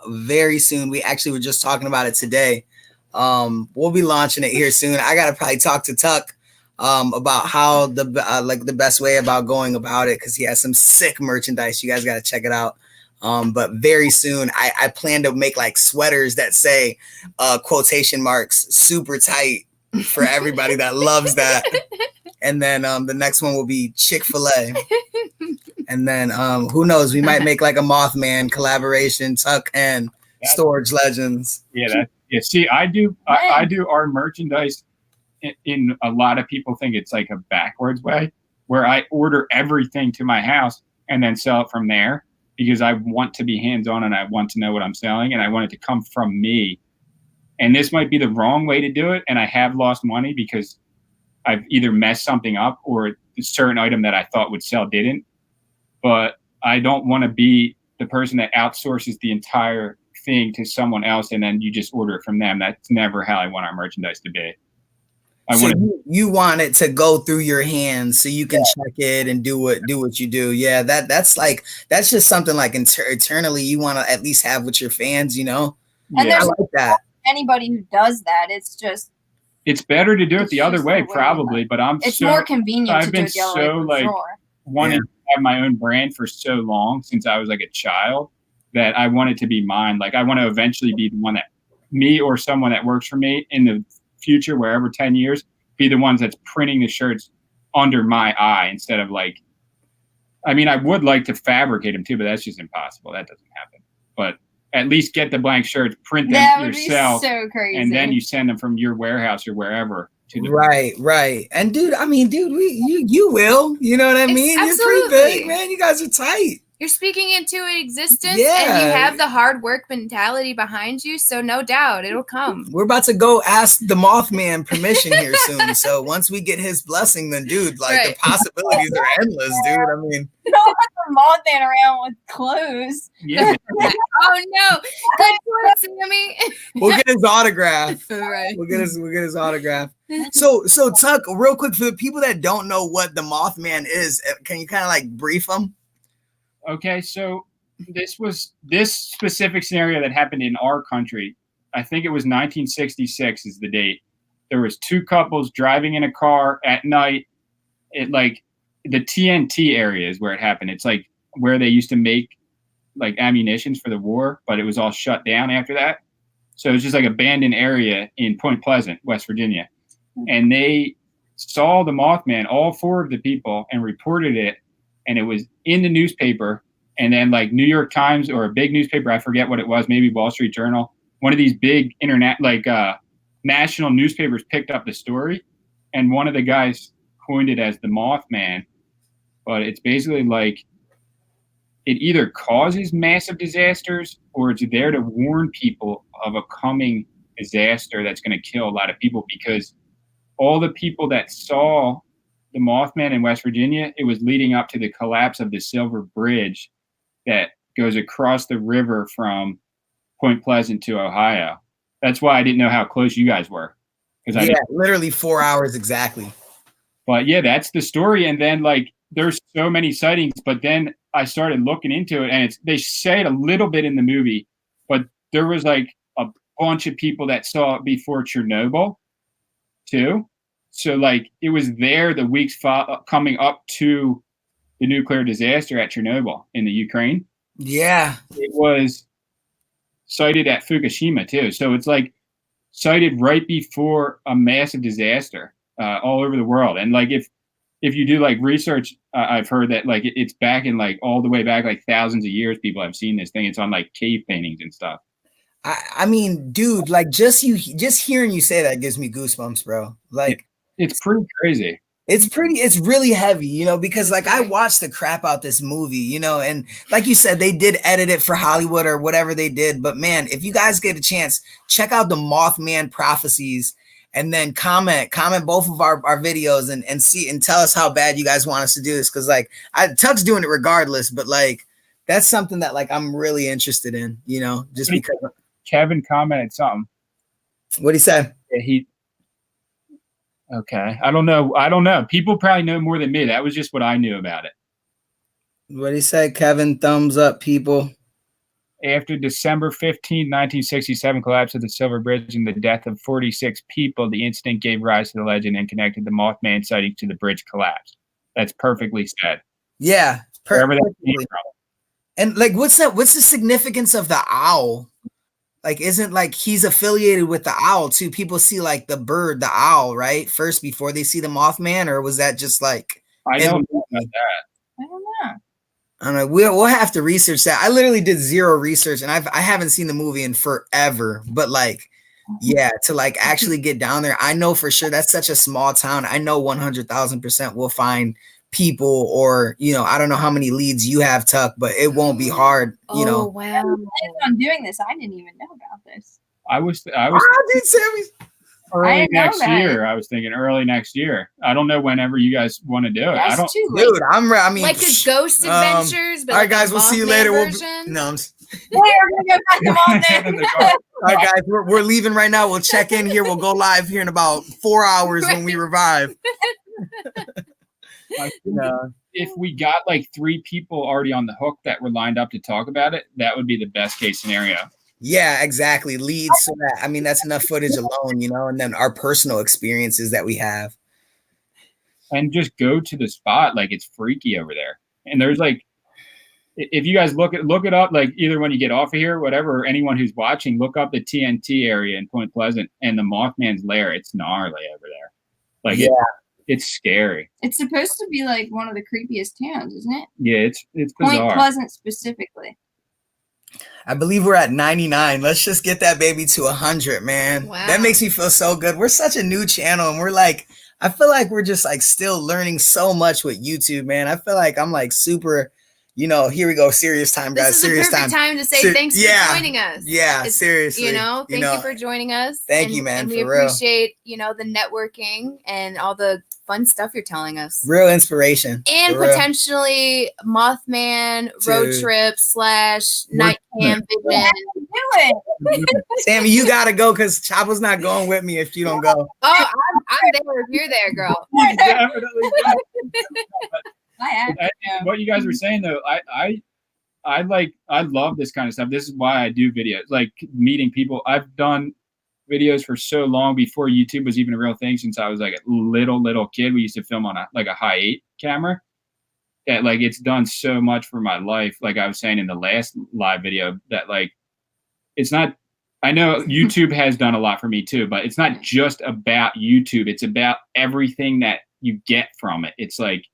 Very soon. We actually were just talking about it today. We'll be launching it here soon. I gotta probably talk to Tuck about how the best way about going about it, because he has some sick merchandise. You guys gotta check it out. But very soon I plan to make like sweaters that say quotation marks super tight for everybody that loves that. And then the next one will be Chick-fil-A. And then who knows, we might make like a Mothman collaboration, Tuck and Storage Legends. Yeah, see, I do our merchandise in a lot of people think it's like a backwards way, where I order everything to my house and then sell it from there, because I want to be hands-on and I want to know what I'm selling and I want it to come from me. And this might be the wrong way to do it, and I have lost money because I've either messed something up or a certain item that I thought would sell didn't. But I don't want to be the person that outsources the entire thing to someone else and then you just order it from them. That's never how I want our merchandise to be. You want it to go through your hands so you can check it and do what you do. Yeah, that's just something like internally you want to at least have with your fans, you know? And I like that. Anybody who does that, it's better to do it the other way, probably, but it's more convenient. I've been so like wanting to have my own brand for so long since I was like a child that I want it to be mine. Like I want to eventually be the one that me or someone that works for me in the future, wherever 10 years, be the ones that's printing the shirts under my eye instead of like, I mean, I would like to fabricate them too, but that's just impossible. That doesn't happen. But at least get the blank shirts, print them yourself, so crazy. And then you send them from your warehouse or wherever to the right. And dude, you will, you know what I mean? Absolutely. You're pretty big, man. You guys are tight. You're speaking into existence, and you have the hard work mentality behind you, so no doubt it'll come. We're about to go ask the Mothman permission here soon. So once we get his blessing, then dude, like the possibilities are endless, dude. I mean, you don't want the Mothman around with clothes. Yeah. Oh no! Good point, Sammy. We'll get his autograph. Right. We'll get his autograph. So Tuck, real quick, for the people that don't know what the Mothman is, can you kind of like brief them? Okay, so this specific scenario that happened in our country. I think it was 1966 is the date. There was 2 couples driving in a car at night. It like the TNT area is where it happened. It's like where they used to make like ammunitions for the war, but it was all shut down after that. So it's just like abandoned area in Point Pleasant, West Virginia. and they saw the Mothman, all 4 of the people, and reported it, and it was in the newspaper. And then like New York Times or a big newspaper, I forget what it was, maybe Wall Street Journal, one of these big internet, like national newspapers picked up the story, and one of the guys coined it as the Mothman. But it's basically like it either causes massive disasters or it's there to warn people of a coming disaster that's going to kill a lot of people, because all the people that saw the Mothman in West Virginia, it was leading up to the collapse of the Silver Bridge that goes across the river from Point Pleasant to Ohio. That's why I didn't know how close you guys were. Yeah, literally 4 hours exactly. But yeah, that's the story. And then like there's so many sightings, but then I started looking into it, and they say it a little bit in the movie, but there was like a bunch of people that saw it before Chernobyl too. So like it was there the weeks coming up to the nuclear disaster at Chernobyl in the Ukraine. Yeah. It was sighted at Fukushima too. So it's like sighted right before a massive disaster all over the world. And like if you do like research, I've heard that like it's back in like all the way back like thousands of years, people have seen this thing. It's on like cave paintings and stuff. I mean, dude, like just hearing you say that gives me goosebumps, bro. Like it's pretty crazy. It's really heavy, you know, because like I watched the crap out this movie, you know, and like you said, they did edit it for Hollywood or whatever they did. But man, if you guys get a chance, check out the Mothman Prophecies and then comment both of our videos and see and tell us how bad you guys want us to do this. Cause like Tuck's doing it regardless, but like that's something that like I'm really interested in, you know, just because Kevin commented something. What'd he say? Yeah, okay. I don't know. People probably know more than me. That was just what I knew about it. What'd he say, Kevin? Thumbs up, people. After December 15, 1967 collapse of the Silver Bridge and the death of 46 people, the incident gave rise to the legend and connected the Mothman sighting to the bridge collapse. That's perfectly said. Yeah. Perfectly. And like, what's the significance of the owl? Like, isn't like he's affiliated with the owl too? People see like the bird, the owl, right? First before they see the Mothman, or was that just like? I don't know about that. I don't know. I don't know. We'll have to research that. I literally did zero research, and I haven't seen the movie in forever. But like, yeah, to like actually get down there, I know for sure that's such a small town. I know 100,000% we'll find people, or you know, I don't know how many leads you have, Tuck, but it won't be hard. You know, wow. I'm doing this. I didn't even know about this. I was dude, Sammy. Early next year. I was thinking early next year. I don't know whenever you guys want to do it. That's I don't, too late. Dude, I mean, like a Ghost Adventures. But all right, like guys, we'll see you later. We'll We're gonna go back to Mothman. all right, guys, we're leaving right now. We'll check in here. We'll go live here in about 4 hours when we revive. if we got like 3 people already on the hook that were lined up to talk about it, that would be the best case scenario. Yeah, exactly. Leads, so that I mean that's enough footage alone, you know, and then our personal experiences that we have. And just go to the spot, like it's freaky over there. And there's like, if you guys look it up, like either when you get off of here, whatever, or anyone who's watching, look up the TNT area in Point Pleasant and the Mothman's lair. It's gnarly over there. Like yeah. It's scary. It's supposed to be like one of the creepiest towns, isn't it? Yeah, it's bizarre. Point Pleasant specifically. I believe we're at 99. Let's just get that baby to 100, man. Wow. That makes me feel so good. We're such a new channel, and we're like, I feel like we're just like still learning so much with YouTube, man. I feel like I'm like super, you know, here we go. Serious time, guys. This is Serious the perfect time to say thanks for joining us. Yeah, It's, seriously. You know, thank you for joining us. Thank you, man. And for we real. appreciate, you know, the networking and all the fun stuff you're telling us. Real inspiration. And for real. potentially Mothman road Dude. trip / night cam vision. Do it. Sammy, you gotta go because Chapo's not going with me if you don't go. Oh, I'm there if you're there, girl. Definitely. I What you guys were saying though, I love this kind of stuff. This is why I do videos, like meeting people. I've done videos for so long before YouTube was even a real thing. Since I was like a little kid, we used to film on a high 8 camera. That like it's done so much for my life. Like I was saying in the last live video, that like it's not I know YouTube has done a lot for me too, but it's not just about YouTube. It's about everything that you get from it. It's like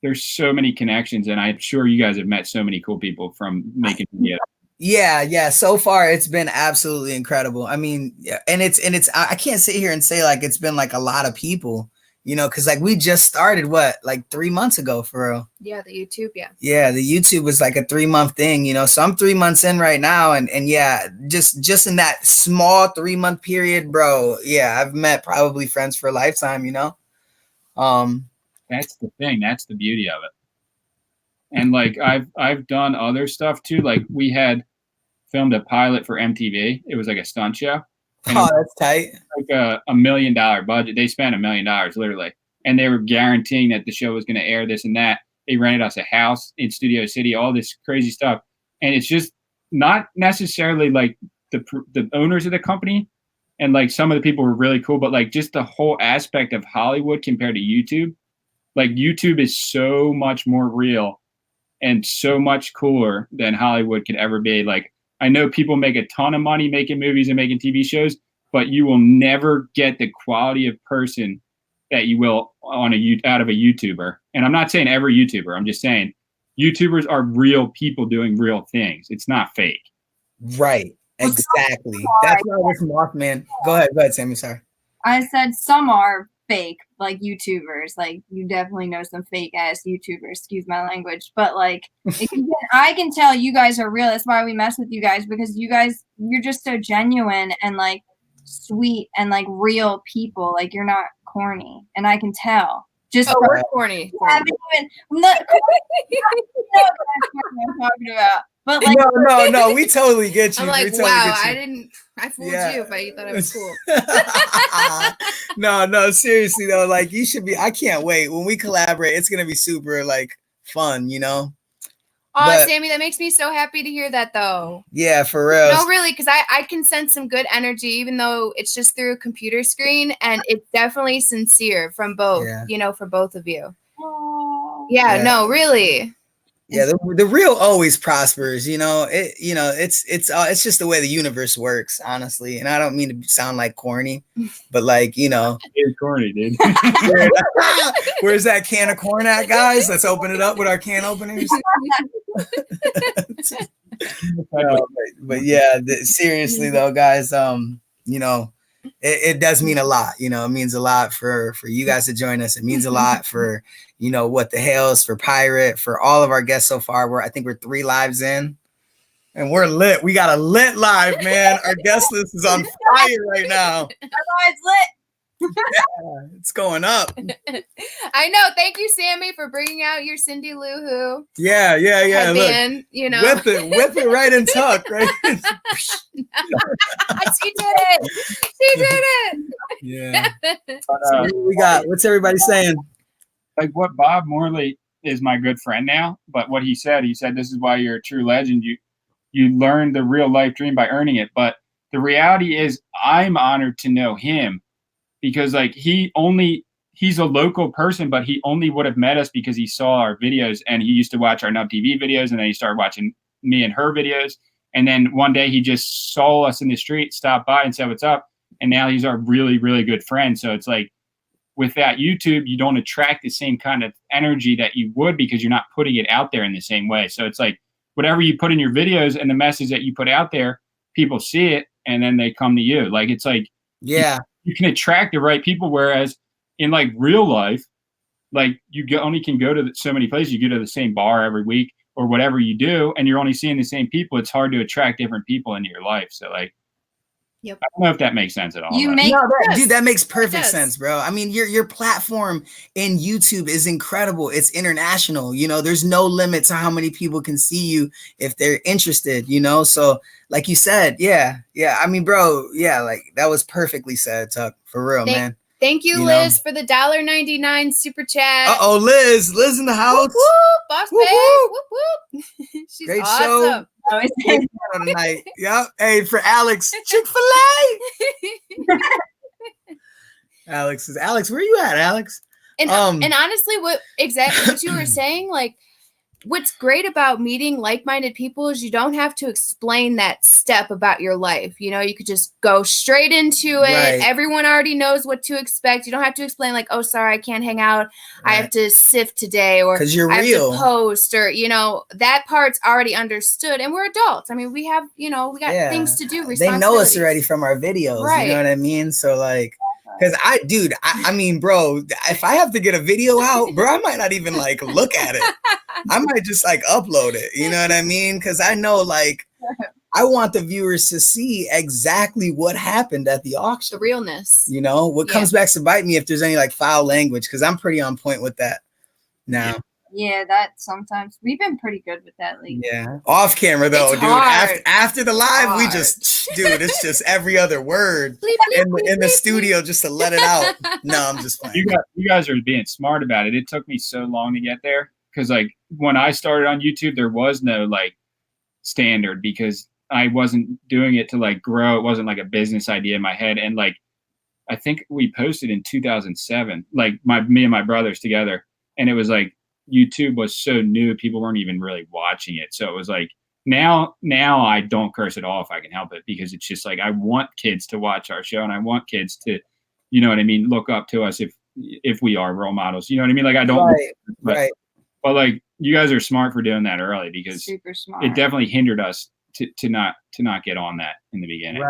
there's so many connections, and I'm sure you guys have met so many cool people from making videos. Yeah. So far, it's been absolutely incredible. I mean, yeah, and it's I can't sit here and say like it's been like a lot of people, you know, because like we just started like 3 months ago for real. Yeah, the YouTube, Yeah, the YouTube was like a 3-month thing, you know. So I'm 3 months in right now, and yeah, just in that small 3-month period, bro. Yeah, I've met probably friends for a lifetime, you know. That's the thing. That's the beauty of it. And like I've done other stuff too. Like we had filmed a pilot for MTV. It was like a stunt show. Oh, that's tight. Like a $1 million budget. They spent $1 million literally, and they were guaranteeing that the show was going to air this and that. They rented us a house in Studio City, all this crazy stuff, and it's just not necessarily like the owners of the company, and like some of the people were really cool, but like just the whole aspect of Hollywood compared to YouTube. Like YouTube is so much more real and so much cooler than Hollywood could ever be. Like I know people make a ton of money making movies and making TV shows, but you will never get the quality of person that you will on out of a YouTuber. And I'm not saying every YouTuber. I'm just saying YouTubers are real people doing real things. It's not fake. Right. Exactly. That's why we're from Mothman. Go ahead, Sammy. Sorry. I said some are fake, like YouTubers. Like you definitely know some fake ass YouTubers. Excuse my language, but like I can tell you guys are real. That's why we mess with you guys, because you're just so genuine and like sweet and like real people. Like you're not corny, and I can tell. Just we're corny. I'm not I'm talking about. But like, no, we totally get you. I'm like, totally wow, I fooled you if I thought I was cool. No, seriously though, like you should be. I can't wait when we collaborate. It's gonna be super like fun, you know. Oh, Sammy, that makes me so happy to hear that though. Yeah, for real. No, really, because I can sense some good energy, even though it's just through a computer screen, and it's definitely sincere from both, for both of you. Yeah, no, really. Yeah, the real always prospers, you know. It's just the way the universe works, honestly. And I don't mean to sound like corny, but like, it's corny, dude. Where's that can of corn at, guys? Let's open it up with our can openers. But yeah, seriously though, guys, it does mean a lot. It means a lot for you guys to join us. It means a lot for What the Hell's, for Pirate, for all of our guests so far. I think we're 3 lives in, and we're lit. We got a lit live, man. Our guest list is on fire right now. It's lit. Yeah, it's going up. I know. Thank you, Sammy, for bringing out your Cindy Lou Who. Yeah. Headband, Whip it right and tuck, right? She did it. Yeah. We got. What's everybody saying? Like what Bob Morley is my good friend now, but what he said this is why you're a true legend. You learn the real life dream by earning it. But the reality is, I'm honored to know him. Because like he's a local person, but he only would have met us because he saw our videos, and he used to watch our Nub TV videos, and then he started watching me and her videos. And then one day he just saw us in the street, stopped by and said, "What's up?" And now he's our really, really good friend. So it's like with that YouTube, you don't attract the same kind of energy that you would because you're not putting it out there in the same way. So it's like whatever you put in your videos and the message that you put out there, people see it and then they come to you. Like it's like, yeah. You can attract the right people, whereas in like real life, like only can go to so many places. You go to the same bar every week or whatever you do, and you're only seeing the same people. It's hard to attract different people into your life. So like, I don't know if that makes sense at all. That makes perfect sense, bro. I mean, your platform in YouTube is incredible. It's international. There's no limit to how many people can see you if they're interested. So like you said, yeah. I mean, bro, yeah, like that was perfectly said, Tuck, for real, man. Thank you, Liz, for the $1.99 super chat. Liz in the house. Whoop, whoop, boss babe. Whoop, whoop. She's great awesome. Show. Tonight. Yep. Hey, for Alex, Chick-fil-A. Alex, where you at, Alex? And honestly, what you were saying, like what's great about meeting like-minded people is you don't have to explain that step about your life. You know, you could just go straight into it. Right. Everyone already knows what to expect. You don't have to explain like, oh, sorry, I can't hang out. Right. I have to sift today, or 'Cause you're I real. have to post, or, you know, that part's already understood. And we're adults. I mean, we have, you know, we got things to do. They know us already from our videos. Right. You know what I mean? So like, because I mean, bro, if I have to get a video out, bro, I might not even like look at it. I might just like upload it. You know what I mean? Because I know, like, I want the viewers to see exactly what happened at the auction. The realness. You know, what comes back to bite me if there's any like foul language, because I'm pretty on point with that now. Yeah, that sometimes we've been pretty good with that lately. Yeah, off camera though, It's dude. hard. After the live, we Hard. just, dude, it's just every other word Bleep, bleep, in bleep, the bleep, studio just to let it out. No, I'm just playing. You guys are being smart about it. It took me so long to get there because, like, when I started on YouTube, there was no like standard because I wasn't doing it to like grow. It wasn't like a business idea in my head. And like, I think we posted in 2007, like me and my brothers together, and it was like YouTube was so new, people weren't even really watching it. So it was like now I don't curse at all if I can help it, because it's just like I want kids to watch our show and I want kids to, you know what I mean, look up to us if we are role models. You know what I mean? Like I don't, right. But like you guys are smart for doing that early, because Super smart. it definitely hindered us to not get on that in the beginning.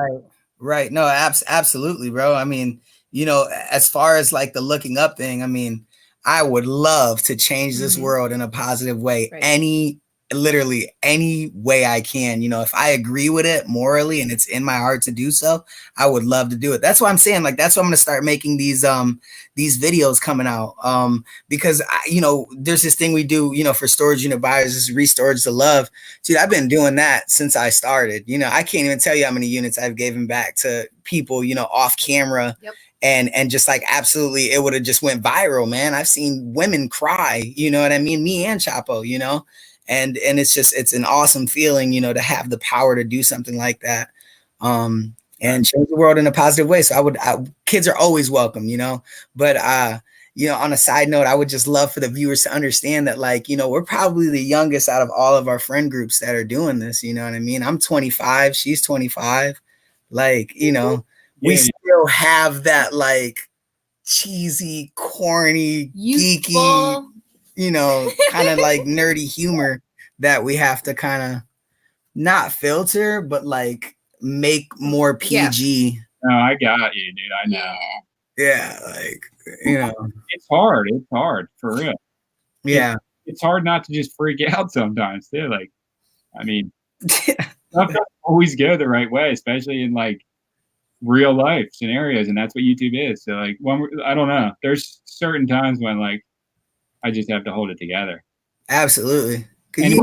Right. No, absolutely, bro. I mean, you know, as far as like the looking up thing, I mean, I would love to change this world in a positive way. Right. Literally any way I can. You know, if I agree with it morally and it's in my heart to do so, I would love to do it. That's why I'm saying, like, that's why I'm going to start making these videos coming out. Because you know, there's this thing we do, you know, for storage unit buyers, is Restorage to Love. Dude, I've been doing that since I started. You know, I can't even tell you how many units I've given back to people, you know, off camera. Yep. And just like absolutely, it would have just went viral, man. I've seen women cry, you know what I mean? Me and Chapo, you know, and it's an awesome feeling, you know, to have the power to do something like that, and change the world in a positive way. So kids are always welcome, you know, but you know, on a side note, I would just love for the viewers to understand that, like, you know, we're probably the youngest out of all of our friend groups that are doing this. You know what I mean? I'm 25, she's 25, like, you know. We still have that like cheesy, corny, geeky, you know, kind of like nerdy humor that we have to kind of not filter, but like make more PG. No, I got you, dude. I know. Yeah, like, you know. It's hard. It's hard, for real. Yeah. It's hard not to just freak out sometimes, too. Like, I mean, stuff doesn't always go the right way, especially in like real life scenarios, and that's what YouTube is. So like, I don't know, there's certain times when like I just have to hold it together. Absolutely. And it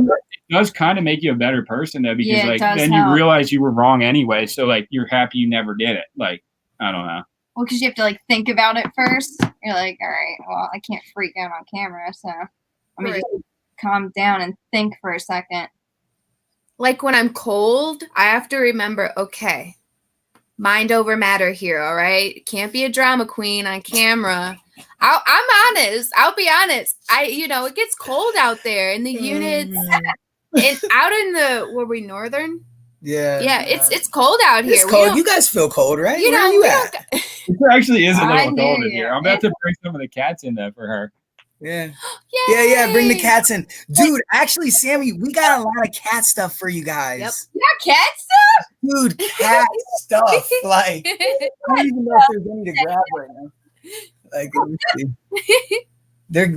does kind of make you a better person though, because like then you realize you were wrong anyway, so like you're happy you never did it. Like, I don't know, well, because you have to like think about it first. You're like, all right, well, I can't freak out on camera, so let me just calm down and think for a second. Like when I'm cold, I have to remember, okay, mind over matter here, all right? Can't be a drama queen on camera. I'm honest. I'll be honest. You know, it gets cold out there in the units. And out in were we northern? Yeah, it's cold out here. It's cold. You guys feel cold, right? You know, where are you at? It actually is a little cold in here. I'm about to bring some of the cats in there for her. Yeah. Yeah. Bring the cats in. Dude, actually, Sammy, we got a lot of cat stuff for you guys. Yep. You got cat stuff? Dude, cat stuff. Like, I don't even know if there's any to grab right now. Like,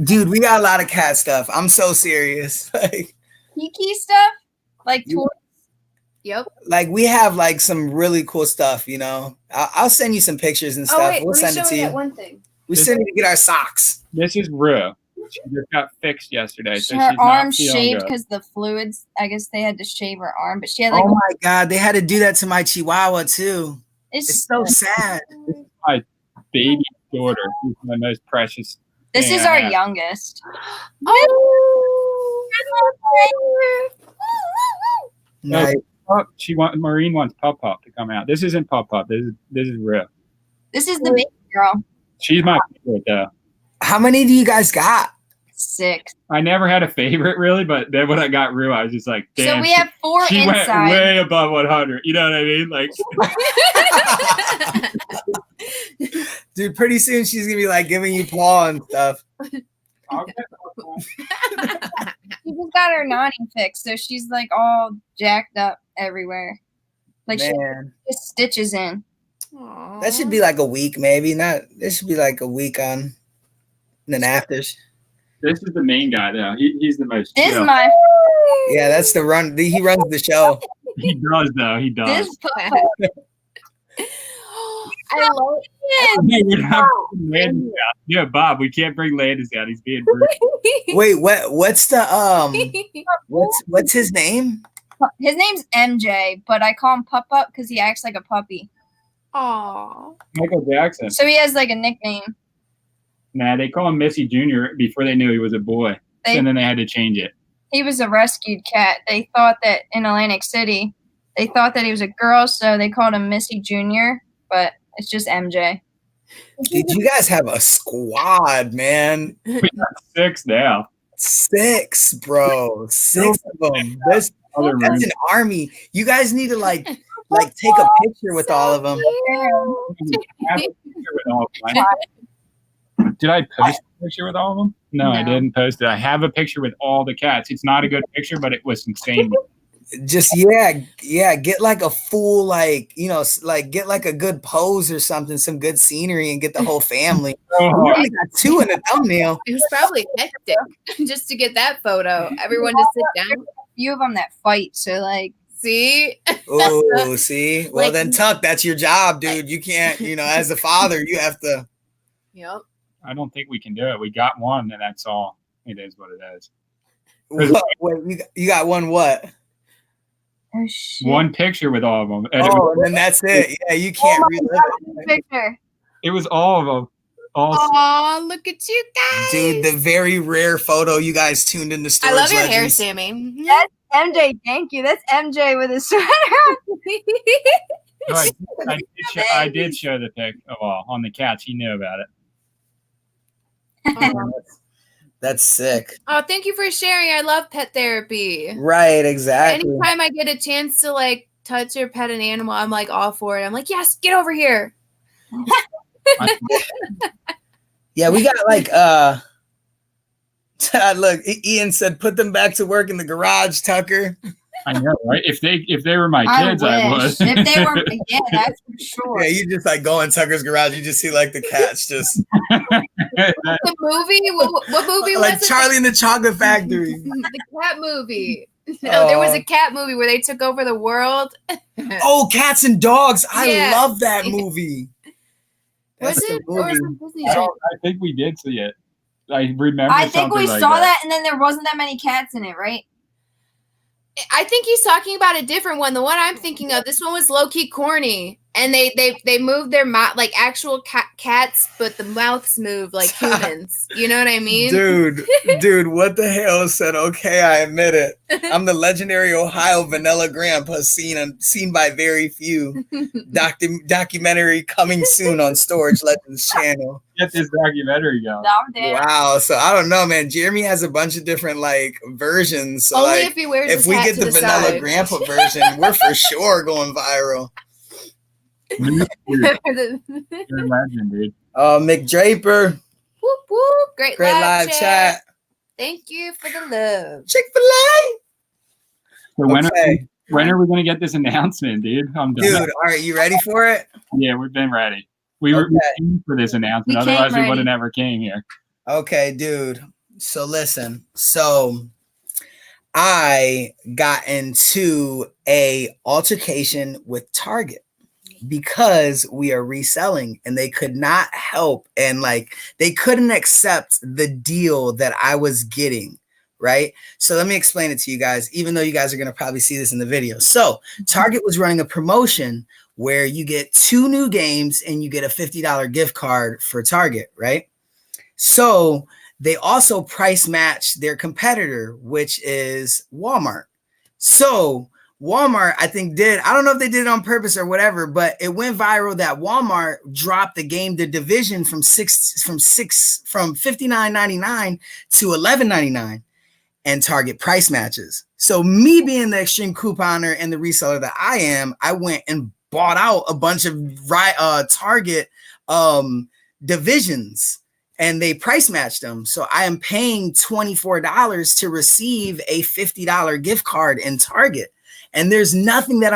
dude, we got a lot of cat stuff. I'm so serious. Like, Kiki stuff? Like toys? Yep. Like, we have like some really cool stuff, you know. I'll send you some pictures and stuff. Wait, we'll send it to you. One thing. We still need to get our socks. This is Rue. She just got fixed yesterday. So her she's arm shaved because the fluids. I guess they had to shave her arm, but she had like. Oh my God, they had to do that to my Chihuahua too. It's so sad. This is my baby daughter. She's my most precious. This is our youngest. Nice. Maureen wants Pup Pup to come out. This isn't Pup Pup. This is Rue. This is the baby girl. She's my favorite though. How many do you guys got? 6. I never had a favorite really, but then when I got Rue, I was just like, damn. So we have 4 she inside. went way above 100. You know what I mean? Like, dude, pretty soon she's gonna be like giving you paw and stuff. She just got her nodding fixed, so she's like all jacked up everywhere. Like she just stitches in. Aww. That should be like a week, maybe. Not. This should be like a week on, and then afters. this is the main guy though. He's the most. This chill. is my Yeah, that's the run. He runs the show. He does though. He does. this. I love it. Hey, we're not bringing Landis out. Yeah, Bob, we can't bring Landis out. He's being rude. Wait, what's the what's his name? His name's MJ, but I call him Pup Up because he acts like a puppy. Aw. Michael Jackson. So he has like a nickname. Nah, they call him Missy Jr. before they knew he was a boy, and then they had to change it. He was a rescued cat. They thought that in Atlantic City, they thought that he was a girl, so they called him Missy Jr., but it's just MJ. Dude, you guys have a squad, man. We got 6 now. 6, bro. 6 of them. That's an army. You guys need to like take a picture with all of them. Did I post a picture with all of them? No, I didn't post it. I have a picture with all the cats. It's not a good picture, but it was insane. Just get like a full like get like a good pose or something, some good scenery, and get the whole family. We only got 2 in the thumbnail. It was probably hectic just to get that photo. Everyone to sit down. A few of them that fight, so like. See? Oh, see? Well, Like- then Tuck, that's your job, dude. You can't, as a father, you have to. Yep. I don't think we can do it. We got one, and that's all. It is what it is. Wait, you got one what? Oh shit! One picture with all of them. And And then that's it. Yeah, you can't relive it. Picture. it was all of them. All Aw, look at you guys. Dude, the very rare photo you guys tuned in the I Storage love your hair, Legends. Sammy. That's MJ. Thank you. That's MJ with his sweater. Right. I did show the pic of all on the cats. He knew about it. That's sick. Oh, thank you for sharing. I love pet therapy. Right, exactly. Anytime I get a chance to like touch or pet an animal, I'm like all for it. I'm like, yes, get over here. Yeah, we got like look, Ian said put them back to work in the garage, Tucker. I know, right? If they were my kids, I would. If they were, yeah, that's for sure. Yeah, you just like go in Tucker's garage, you just see like the cats just The movie? What movie was like it? Charlie and the Chocolate Factory. The cat movie. No, there was a cat movie where they took over the world. Oh, Cats and Dogs. I Yeah. love that movie. Was That's the it? Or movie. some Disney show? I think we did see it. I remember. I think we something like saw that, and then there wasn't that many cats in it, right? I think he's talking about a different one. The one I'm thinking of, this one was low key corny, and they moved their mouth like actual cats, but the mouths move like humans. You know what I mean? Dude, what the hell said? Okay, I admit it. I'm the legendary Ohio Vanilla Grandpa, seen by very few. Documentary coming soon on Storage Legends channel. Get this documentary going. I'm there. Wow, so I don't know, man. Jeremy has a bunch of different like versions. So Only like, if he wears if his we hat get to the the Vanilla side. Grandpa version, we're for sure going viral. You're a legend, dude. Mick Draper, Whoop whoop! Great live chat. Thank you for the love. Chick-fil-A. So Okay. when are we going to get this announcement, dude? I'm done. Dude, all right, you ready for it? Yeah, we've been ready. We were waiting for this announcement. We came Otherwise, we ready. would have never came here. Okay, dude. So listen. So I got into a altercation with Target because we are reselling and they could not help and like they couldn't accept the deal that I was getting. Right. So let me explain it to you guys, even though you guys are going to probably see this in the video. So Target was running a promotion where you get 2 new games and you get a $50 gift card for Target. Right. So they also price match their competitor, which is Walmart. So Walmart, I think I don't know if they did it on purpose or whatever, but it went viral that Walmart dropped the game The Division from $59.99 to $11.99 and Target price matches. So me being the extreme couponer and the reseller that I am, I went and bought out a bunch of Target divisions and they price matched them. So I am paying $24 to receive a $50 gift card in Target. And there's nothing that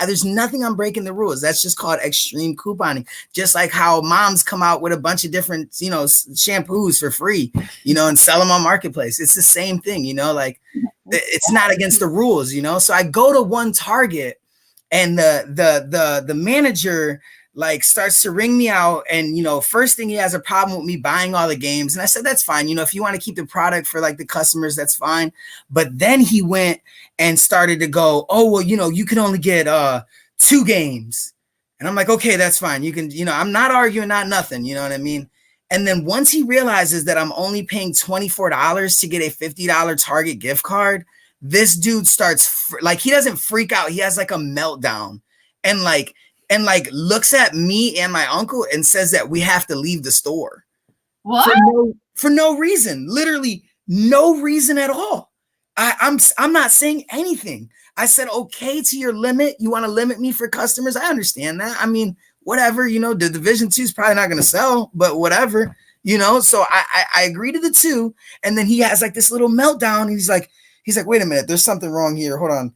there's nothing I'm breaking the rules. That's just called extreme couponing. Just like how moms come out with a bunch of different, shampoos for free, and sell them on Marketplace. It's the same thing, like it's not against the rules, So I go to one Target and the manager like starts to ring me out. And, first thing, he has a problem with me buying all the games. And I said, that's fine. If you want to keep the product for like the customers, that's fine. But then he went and started to go, oh, well, you can only get 2 games. And I'm like, okay, that's fine. You can, I'm not arguing, not nothing. You know what I mean? And then once he realizes that I'm only paying $24 to get a $50 Target gift card, this dude starts he doesn't freak out. He has like a meltdown and looks at me and my uncle and says that we have to leave the store. What? For no reason, literally no reason at all. I'm not saying anything. I said, okay, to your limit. You want to limit me for customers? I understand that. I mean, whatever, the Division 2 is probably not going to sell, but whatever, so I agree to the 2. And then he has like this little meltdown. And he's like, wait a minute, there's something wrong here. Hold on.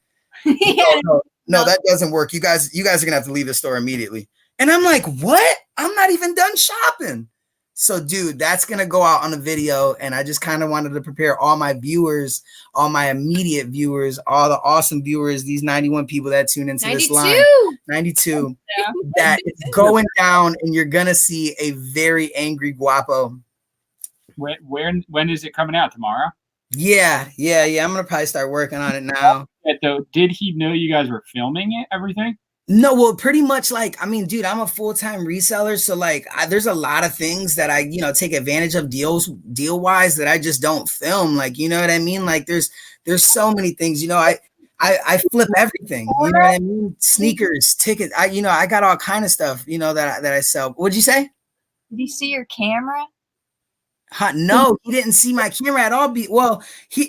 No, that doesn't work. You guys are gonna have to leave the store immediately. And I'm like, what? I'm not even done shopping. So, dude, that's gonna go out on a video. And I just kind of wanted to prepare all my viewers, all my immediate viewers, all the awesome viewers, these 91 people that tune into 92. this line. 92. Yeah. That it's going down, and you're gonna see a very angry Guapo. When is it coming out? Tomorrow? Yeah. I'm gonna probably start working on it now. Though, did he know you guys were filming it? Everything? No, well, pretty much dude, I'm a full-time reseller. So there's a lot of things that I, take advantage of deal wise that I just don't film. You know what I mean? There's so many things, I flip everything, you know what I mean? Sneakers, tickets. I got all kind of stuff, that I sell. What'd you say? Did you see your camera? No, he didn't see my camera at all.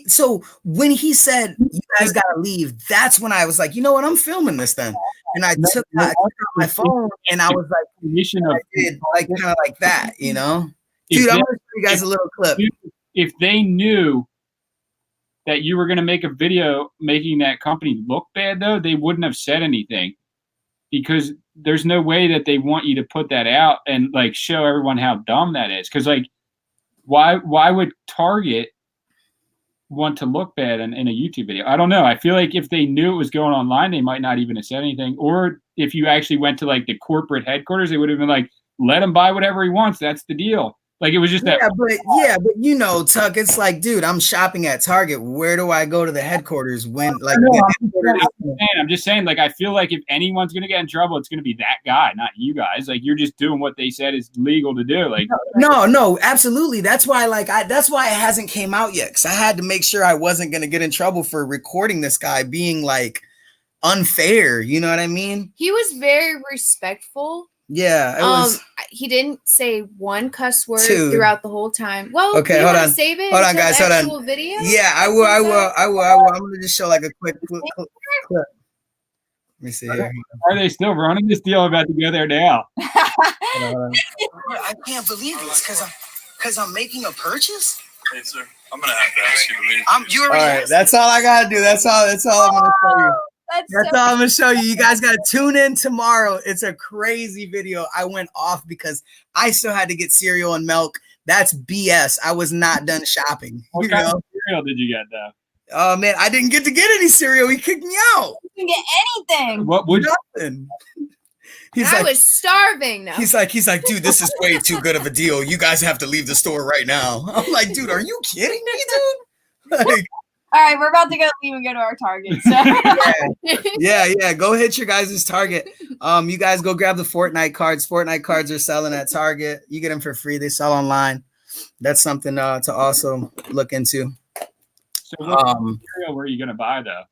So when he said you guys gotta leave, that's when I was like, you know what, I'm filming this then. And I took out my phone and I was like, kind of like that, Dude, I'm gonna show you guys a little clip. If they knew that you were gonna make a video making that company look bad, though, they wouldn't have said anything, because there's no way that they want you to put that out and show everyone how dumb that is. Because why would Target want to look bad in a YouTube video? I don't know. I feel like if they knew it was going online, they might not even have said anything. Or if you actually went to the corporate headquarters, they would have been like, let him buy whatever he wants. That's the deal. It was just that. But Tuck, it's dude, I'm shopping at Target. Where do I go to the headquarters when I'm just saying, I feel like if anyone's gonna get in trouble, it's gonna be that guy, not you guys. You're just doing what they said is legal to do. No, absolutely. That's why that's why it hasn't came out yet. Cause I had to make sure I wasn't gonna get in trouble for recording this guy being unfair. You know what I mean? He was very respectful. Yeah, it was. He didn't say one cuss word throughout the whole time. Well, okay, hold on. Save it. Hold on, guys. Hold on. Video? Yeah, I will. I'm gonna just show a quick clip. Let me see here. Are they still running this deal? I'm about to go there now. I can't believe this because I'm making a purchase. Hey, sir, I'm gonna have to ask you to leave. All right, that's all I gotta do. That's all I'm gonna show you. That's all I'm gonna show you. You guys gotta tune in tomorrow. It's a crazy video. I went off because I still had to get cereal and milk. That's BS. I was not done shopping. What kind of cereal did you get though? Oh man, I didn't get to get any cereal. He kicked me out. You didn't get anything. What would nothing? I was starving. Now. He's like, dude, this is way too good of a deal. You guys have to leave the store right now. I'm like, dude, are you kidding me, dude? All right, we're about to leave and go to our Target. So. Yeah. Go hit your guys' Target. You guys go grab the Fortnite cards. Fortnite cards are selling at Target. You get them for free. They sell online. That's something to also look into. So what cereal were you gonna buy though?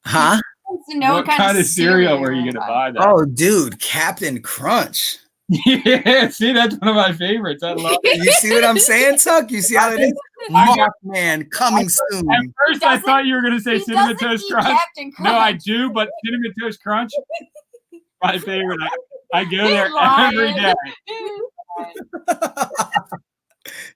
Huh? What to know what kind of cereal were you gonna buy? That? Oh, dude, Captain Crunch. Yeah, see, that's one of my favorites. I love it. You see what I'm saying, Tuck? You see how it is? Mothman coming soon. At first, I thought you were gonna say Cinnamon Toast Crunch. No, I do, but Cinnamon Toast Crunch, my favorite. I go there every day.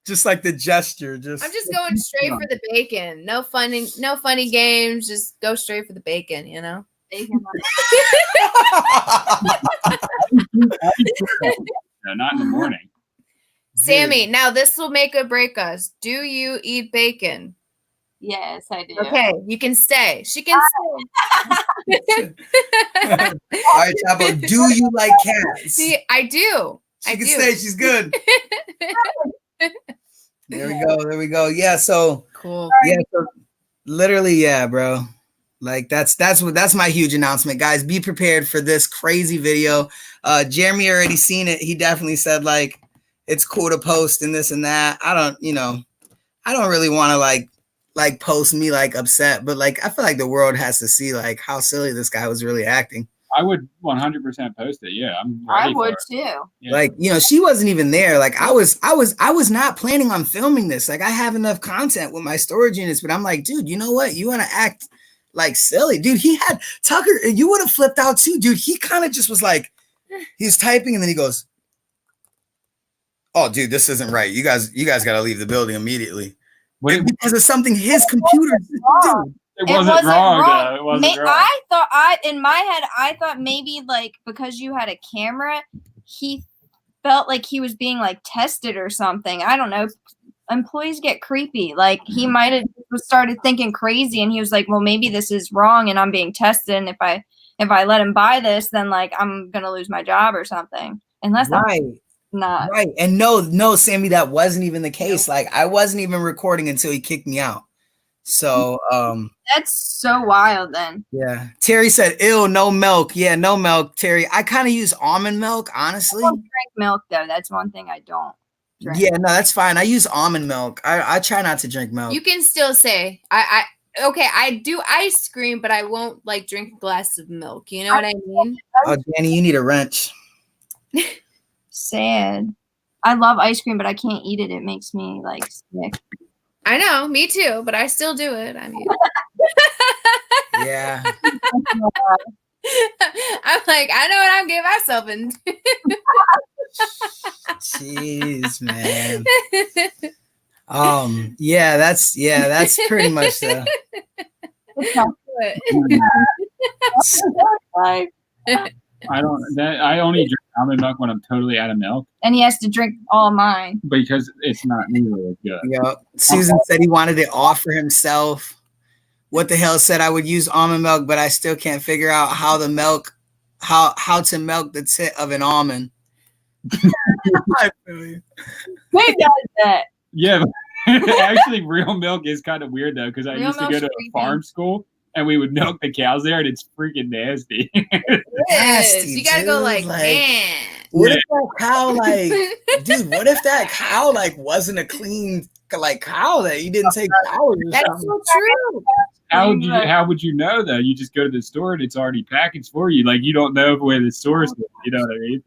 Just like the gesture. I'm just going straight for the bacon. No funny games. Just go straight for the bacon. You know. No, not in the morning. Sammy, now this will make or break us. Do you eat bacon? Yes, I do. Okay, you can stay. She can stay. All right, Chapo, do you like cats? See, I do. She can stay. She's good. There we go. Yeah, so cool. Yeah, so literally, yeah, bro. Like that's my huge announcement, guys. Be prepared for this crazy video. Jeremy already seen it. He definitely said like it's cool to post and this and that. I don't really want to like post me like upset, but like I feel like the world has to see like how silly this guy was really acting. I would 100% post it. Yeah, I would too. Yeah. Like, she wasn't even there. Like I was not planning on filming this. Like I have enough content with my storage units, but I'm like, dude, you know what? You want to act like silly, dude. He had Tucker. You would have flipped out too, dude. He kind of just was like, he's typing and then he goes, "Oh, dude, this isn't right. You guys got to leave the building immediately." Because of something his computer did. It wasn't wrong. It wasn't wrong. In my head, I thought maybe like because you had a camera, he felt like he was being like tested or something. I don't know. Employees get creepy. Like he might have started thinking crazy, and he was like, "Well, maybe this is wrong, and I'm being tested. And if I let him buy this, then like I'm gonna lose my job or something." Unless not right. And no, Sammy, that wasn't even the case. Like I wasn't even recording until he kicked me out. So that's so wild then. Yeah. Terry said, "Ew, no milk." Yeah, no milk, Terry. I kind of use almond milk, honestly. I don't drink milk though. That's one thing I don't drink. Yeah, no, that's fine. I use almond milk. I try not to drink milk. You can still say I do ice cream, but I won't like drink a glass of milk. You know what I mean? Oh, Danny, you need a wrench. Sad. I love ice cream, but I can't eat it. It makes me like sick. I know, me too, but I still do it. I mean, yeah. I'm like, I know what I'm getting myself into. Jeez, man. Yeah, that's pretty much the. I only drink almond milk when I'm totally out of milk. And he has to drink all of mine. Because it's not nearly as good. Yeah. Susan said he wanted it all for himself. What the hell said I would use almond milk, but I still can't figure out how to milk the tit of an almond. I feel you. Who does that? Yeah, actually real milk is kind of weird though, because I used to go to a farm school and we would milk the cows there, and it's freaking nasty. Nasty, you gotta go like, man. What if that cow dude? What if that cow wasn't a clean cow that you didn't take showers? That's so true. How would you know though? You just go to the store and it's already packaged for you. Like you don't know where the source is. You know what I mean?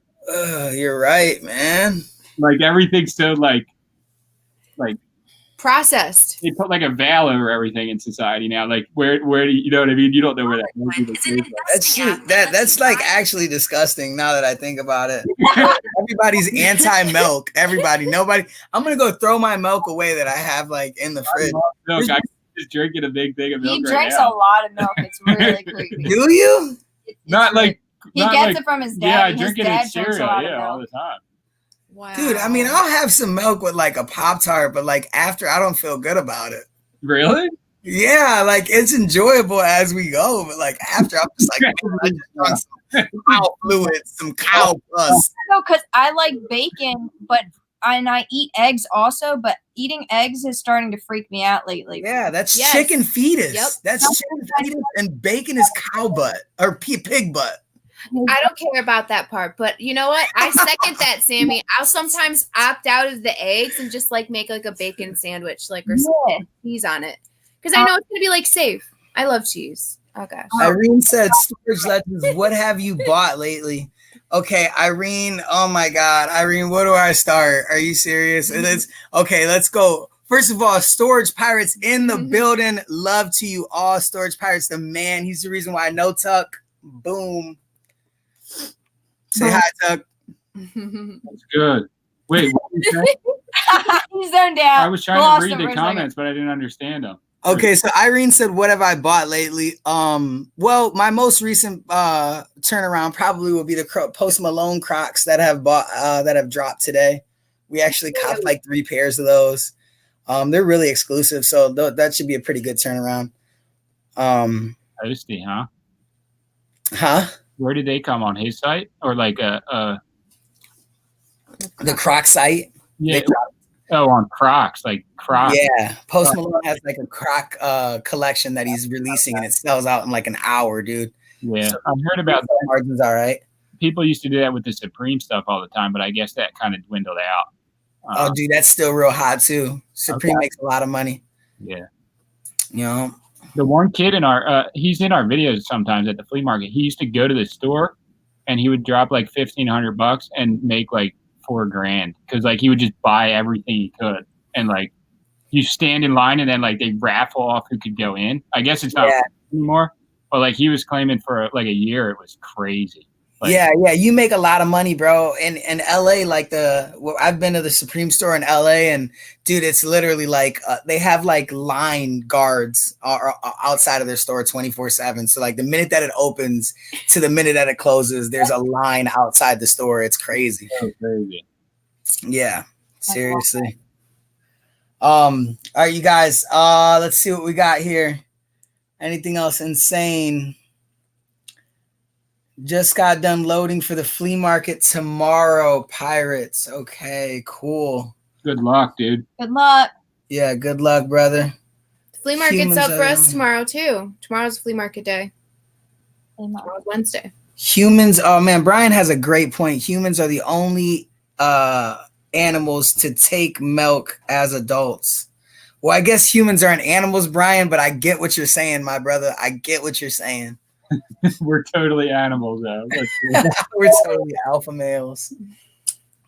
You're right, man. Like everything's so like processed. They put like a veil over everything in society now. Like where do you know what I mean? You don't know where that that's like actually disgusting now that I think about it. Everybody's anti-milk. Nobody. I'm gonna go throw my milk away that I have in the fridge. Milk. I'm just drinking a big thing of milk. He drinks a lot of milk. It's really creepy. Do you? He gets it from his dad. Yeah, I drink it in cereal. All the time. Wow. Dude, I mean, I'll have some milk with a Pop-Tart, but after I don't feel good about it. Really? Yeah, it's enjoyable as we go, but after I'm just I just want some cow fluid, some cow pus. No, because I like bacon, and I eat eggs also, but eating eggs is starting to freak me out lately. Yeah, that's chicken fetus. Yep. That's chicken fetus, and bacon is cow butt or pig butt. I don't care about that part, but you know what? I second that, Sammy. I'll sometimes opt out of the eggs and just make a bacon sandwich, or some cheese on it, because I know it's gonna be safe. I love cheese. Okay. Irene said, "Storage Legends, what have you bought lately?" Okay, Irene. Oh my God, Irene, where do I start? Are you serious? Okay. Let's go. First of all, Storage Pirates in the building. Love to you all, Storage Pirates. The man. He's the reason why I know Tuck. Boom. Say hi, Tuck. That's good. Wait, what did you say? He's zoned out. I was trying to read the comments, but I didn't understand them. Okay, so Irene said, "What have I bought lately?" Well, my most recent turnaround probably will be the Post Malone Crocs that have dropped today. We actually copped like 3 pairs of those. They're really exclusive, so that should be a pretty good turnaround. Posty, huh? Huh? Where did they come on his site or like the Croc site? Yeah. Oh, on Crocs, like Crocs. Yeah, Post Malone has like a Croc collection that he's releasing, and it sells out in like an hour, dude. Yeah, so I heard about that. Margins, all right. People used to do that with the Supreme stuff all the time, but I guess that kind of dwindled out. Oh, dude, that's still real hot too. Supreme makes a lot of money. Yeah, you know, the one kid in our he's in our videos sometimes at the flea market. He used to go to the store, and he would drop like $1,500 and make like $4,000 because like he would just buy everything he could, and like you stand in line and then like they raffle off who could go in. I guess it's not anymore, but like he was claiming for like a year. It was crazy. Like, yeah, you make a lot of money, bro. In LA, like I've been to the Supreme store in LA, and dude, it's literally like they have like line guards outside of their store 24/7. So like the minute that it opens to the minute that it closes, there's a line outside the store. It's crazy. So crazy. Yeah, seriously. All right, you guys. Let's see what we got here. Anything else insane? Just got done loading for the flea market tomorrow, Pirates. Okay, cool. Good luck, dude. Good luck. Yeah, good luck, brother. The flea market's up for us tomorrow, too. Tomorrow's flea market day. Tomorrow's Wednesday. Humans, oh man, Brian has a great point. Humans are the only animals to take milk as adults. Well, I guess humans aren't animals, Brian, but I get what you're saying, my brother. I get what you're saying. We're totally animals, though. We're totally alpha males.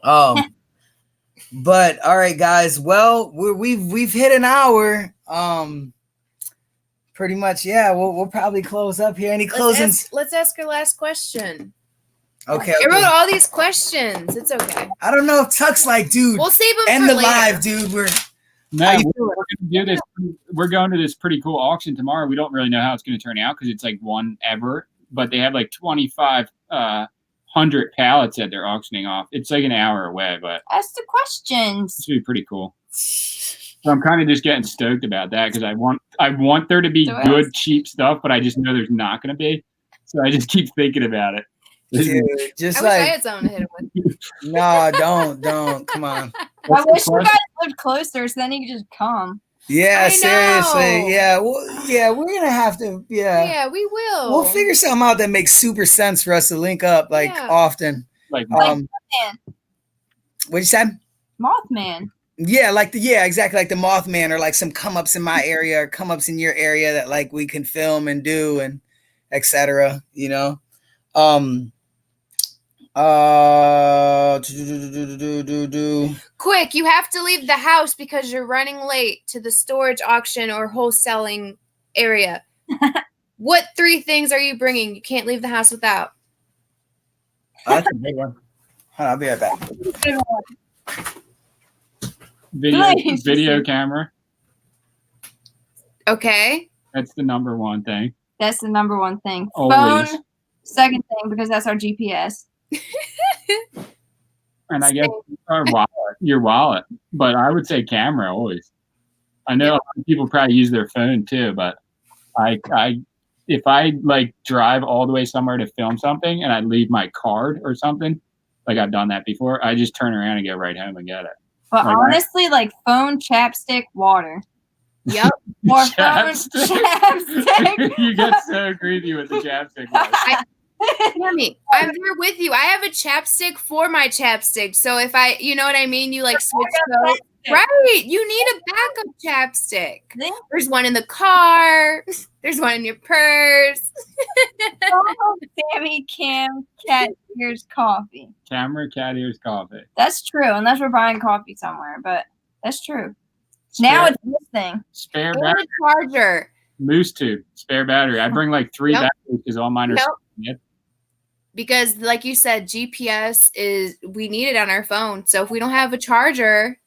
But all right, guys. Well, we've hit an hour. Pretty much, yeah. We'll probably close up here. Any closings? Let's ask our last question. Okay. I wrote all these questions. It's okay. I don't know if Tuck's like, dude. We'll save them end for the later. live, dude. We're going to this pretty cool auction tomorrow. We don't really know how it's going to turn out because it's like one ever, but they have like 2,500 pallets that they're auctioning off. It's like an hour away, but ask the questions. It's gonna be pretty cool. So I'm kind of just getting stoked about that because I want there to be good, cheap stuff, but I just know there's not going to be. So I just keep thinking about it. Dude, just I like, wish I had someone to hit it with. No, don't. Come on. I wish you guys lived closer so then you could just come. Yeah, seriously. Yeah, we're gonna have to. Yeah, we will. We'll figure something out that makes super sense for us to link up often. Like Mothman. What you said? Mothman. Yeah, exactly, like the Mothman, or like some come ups in my area or come ups in your area that like we can film and do and etc. You know. Quick, you have to leave the house because you're running late to the storage auction or wholesaling area. What 3 things are you bringing? You can't leave the house without. That's a big one. Hold on, I'll be right back. Video camera. Okay. That's the number one thing. That's the number one thing. Always. Phone, second thing, because that's our GPS. And I guess your wallet. But I would say camera always. I know a lot of people probably use their phone too, but if I like drive all the way somewhere to film something and I leave my card or something, like I've done that before, I just turn around and go right home and get it. But honestly, like phone, chapstick, water. Yep. Or chapstick. phone, chapstick. You get so creepy with the chapstick. Sammy, I'm there with you. I have a chapstick for my chapstick. So if you know what I mean? You like switch those. Right. You need a backup chapstick. There's one in the car. There's one in your purse. Sammy Cam Cat Ears Coffee. Camera Cat Ears Coffee. That's true, unless we're buying coffee somewhere, but that's true. Now it's this thing. Spare and battery. a charger. Moose tube. Spare battery. I bring like 3 batteries because all mine are. Because like you said, GPS we need it on our phone. So if we don't have a charger,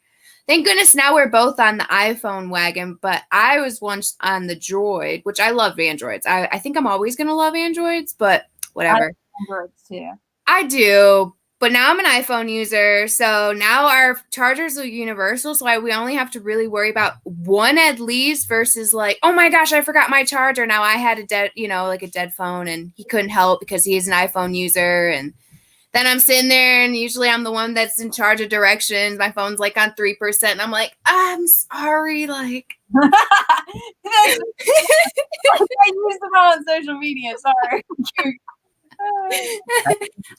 thank goodness now we're both on the iPhone wagon, but I was once on the Droid, which I love Androids. I think I'm always going to love Androids, but whatever. I love Androids too. I do, but now I'm an iPhone user. So now our chargers are universal. So we only have to really worry about one at least versus like, oh my gosh, I forgot my charger. Now I had a dead phone and he couldn't help because he's an iPhone user. And then I'm sitting there and usually I'm the one that's in charge of directions. My phone's like on 3%. And I'm like, I'm sorry. Like, I use them all on social media. Sorry.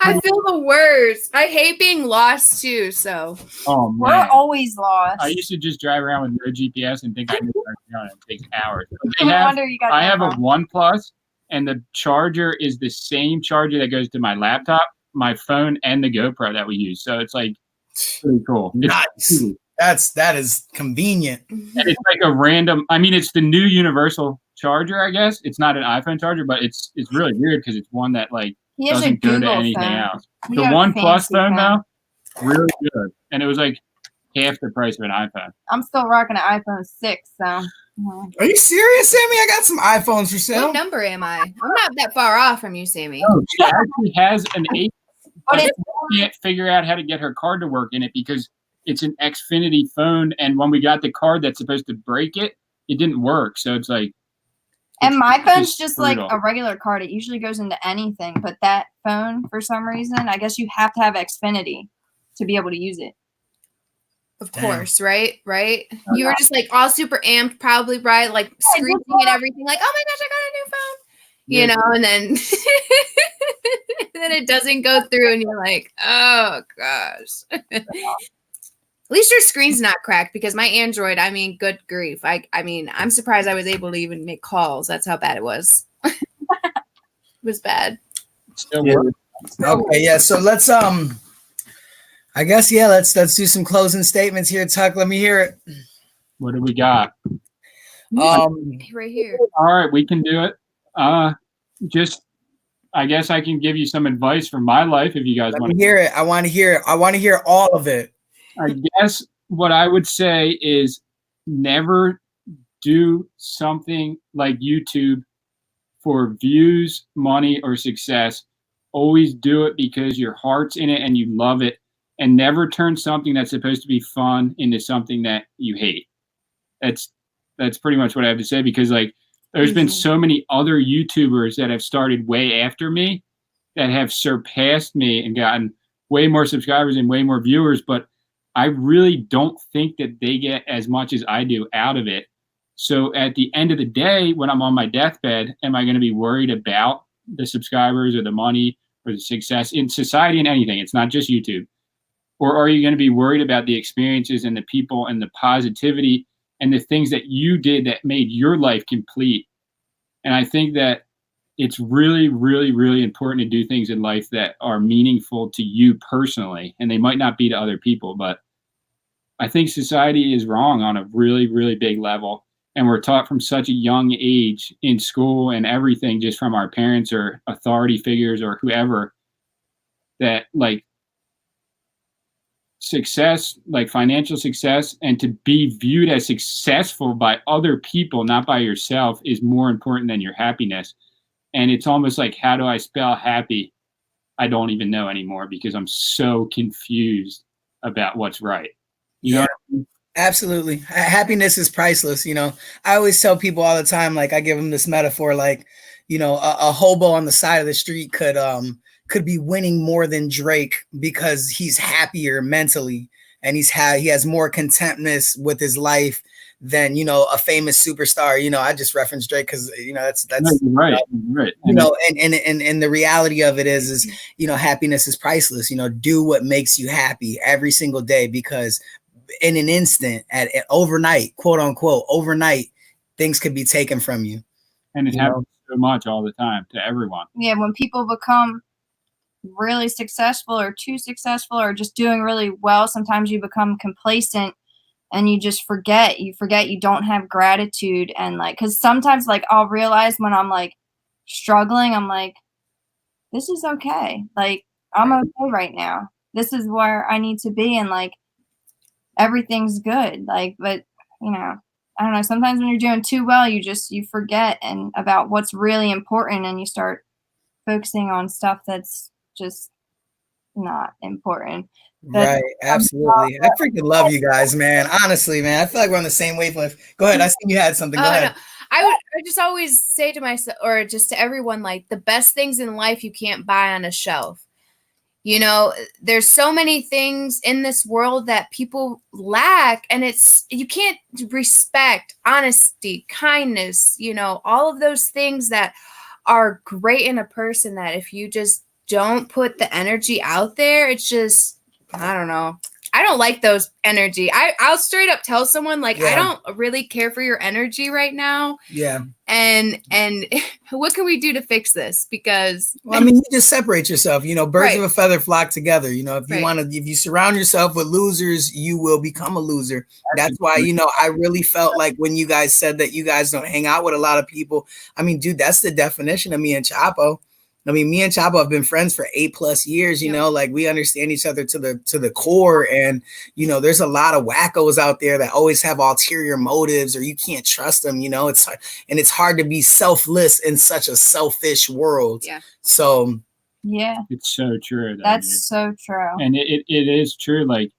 I feel the worst. I hate being lost too. So we're always lost. I used to just drive around with no GPS and think I knew where I was going. It takes hours. I have a OnePlus, and the charger is the same charger that goes to my laptop, my phone, and the GoPro that we use. So it's like pretty cool. Nice. That is convenient. And it's like a random. I mean, it's the new universal charger, I guess. It's not an iPhone charger, but it's really weird because it's one that like doesn't go to anything else. The OnePlus phone though, really good, and it was like half the price of an iPhone. I'm still rocking an iPhone 6, so. Are you serious, Sammy? I got some iPhones for sale. What number am I? I'm not that far off from you, Sammy. No, she actually has an 8, but she can't figure out how to get her card to work in it because it's an Xfinity phone, and when we got the card that's supposed to break it, it didn't work. So it's like. And my phone's just like a regular card. It usually goes into anything, but that phone, for some reason, I guess you have to have Xfinity to be able to use it. Of course, right? You were just like all super amped, probably, right? Like screaming and everything, like, "Oh my gosh, I got a new phone!" You know, and then then it doesn't go through, and you're like, "Oh gosh." At least your screen's not cracked because my Android, I mean, good grief. I mean, I'm surprised I was able to even make calls. That's how bad it was. It was bad. Still works. Okay, yeah. So let's I guess let's do some closing statements here, Tuck. Let me hear it. What do we got? Right here. All right, we can do it. I guess I can give you some advice from my life if you guys want to hear it. I want to hear it. I want to hear all of it. I guess what I would say is never do something like YouTube for views, money, or success. Always do it because your heart's in it and you love it, and never turn something that's supposed to be fun into something that you hate. That's pretty much what I have to say, because like there's been so many other YouTubers that have started way after me that have surpassed me and gotten way more subscribers and way more viewers, but I really don't think that they get as much as I do out of it. So at the end of the day, when I'm on my deathbed, am I going to be worried about the subscribers or the money or the success in society and anything? It's not just YouTube. Or are you going to be worried about the experiences and the people and the positivity and the things that you did that made your life complete? And I think that it's really, really, really important to do things in life that are meaningful to you personally. And they might not be to other people, but I think society is wrong on a really, really big level. And we're taught from such a young age in school and everything, just from our parents or authority figures or whoever, that like success, like financial success, and to be viewed as successful by other people, not by yourself, is more important than your happiness. And it's almost like, how do I spell happy? I don't even know anymore because I'm so confused about what's right. You know what I mean? Absolutely. Happiness is priceless. You know, I always tell people all the time, like I give them this metaphor, like, you know, a hobo on the side of the street could be winning more than Drake because he's happier mentally and he has more contentness with his life than, you know, a famous superstar. You know, I just referenced Drake because, you know, that's No, you're right. Right. You know, and the reality of it is, you know, happiness is priceless. You know, do what makes you happy every single day, because in an instant, at overnight, quote unquote, overnight, things could be taken from you. And it happens so much all the time to everyone. Yeah, when people become really successful or too successful or just doing really well, sometimes you become complacent and you just forget. You don't have gratitude. And like, because sometimes like I'll realize when I'm like struggling, I'm like, this is okay. Like, I'm okay right now. This is where I need to be. And like, everything's good. Like, but you know, I don't know. Sometimes when you're doing too well, you forget and about what's really important, and you start focusing on stuff that's just not important. Right, absolutely. I freaking love you guys, man. Honestly, man, I feel like we're on the same wavelength. Go ahead. I see you had something. Go ahead. No. I just always say to myself, or just to everyone, like, the best things in life you can't buy on a shelf. You know, there's so many things in this world that people lack, and you can't respect, honesty, kindness, you know, all of those things that are great in a person, that if you just don't put the energy out there, it's just, I don't know. I don't like those energy. I'll straight up tell someone, like, I don't really care for your energy right now. Yeah. And what can we do to fix this? Because, well, I mean, you just separate yourself. You know, birds of a feather flock together. You know, if you if you surround yourself with losers, you will become a loser. That's why, you know, I really felt like when you guys said that you guys don't hang out with a lot of people. I mean, dude, that's the definition of me and Chapo. I mean, me and Chapo have been friends for 8+ years, you know, like we understand each other to the core. And, you know, there's a lot of wackos out there that always have ulterior motives, or you can't trust them, you know, it's hard to be selfless in such a selfish world. Yeah. So, yeah, it's so true. That's so true. And it is true. Like,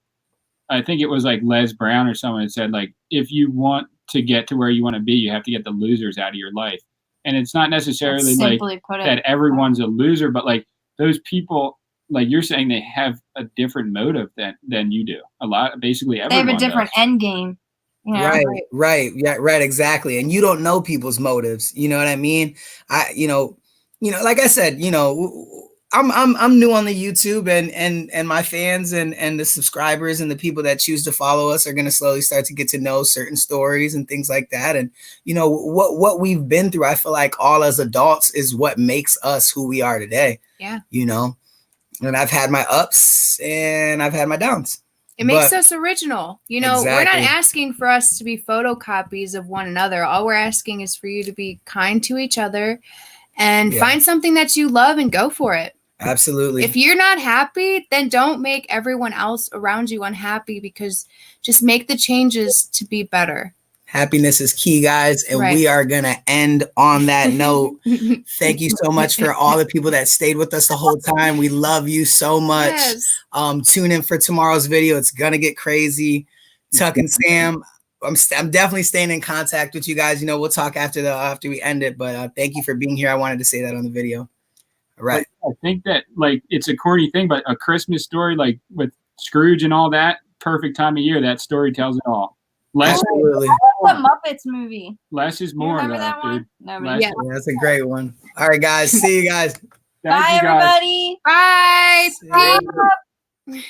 I think it was like Les Brown or someone that said, like, if you want to get to where you want to be, you have to get the losers out of your life. And it's not necessarily like that everyone's a loser, but like those people, like you're saying, they have a different motive than you do. Basically everyone they have a different end game. You know? Right. Yeah, right. Exactly. And you don't know people's motives. You know what I mean? You know, like I said, you know, I'm new on the YouTube, and my fans and the subscribers and the people that choose to follow us are going to slowly start to get to know certain stories and things like that. And, you know, what we've been through, I feel like all as adults is what makes us who we are today. Yeah. You know, and I've had my ups and I've had my downs. It makes us original. You know, we're not asking for us to be photocopies of one another. All we're asking is for you to be kind to each other and find something that you love and go for it. Absolutely. If you're not happy, then don't make everyone else around you unhappy, because just make the changes to be better. Happiness is key, guys. And we are going to end on that note. Thank you so much for all the people that stayed with us the whole time. We love you so much. Yes. Tune in for tomorrow's video. It's going to get crazy. Tuck and Sam, I'm definitely staying in contact with you guys. You know, we'll talk after we end it, but thank you for being here. I wanted to say that on the video. Right. I think that, like, it's a corny thing, but A Christmas Story, like with Scrooge and all that, perfect time of year. That story tells it all. Absolutely. The Muppets movie. Less is more. Remember that one? No, yeah, that's a great one. All right, guys. See you guys. Bye, everybody. Bye. Bye.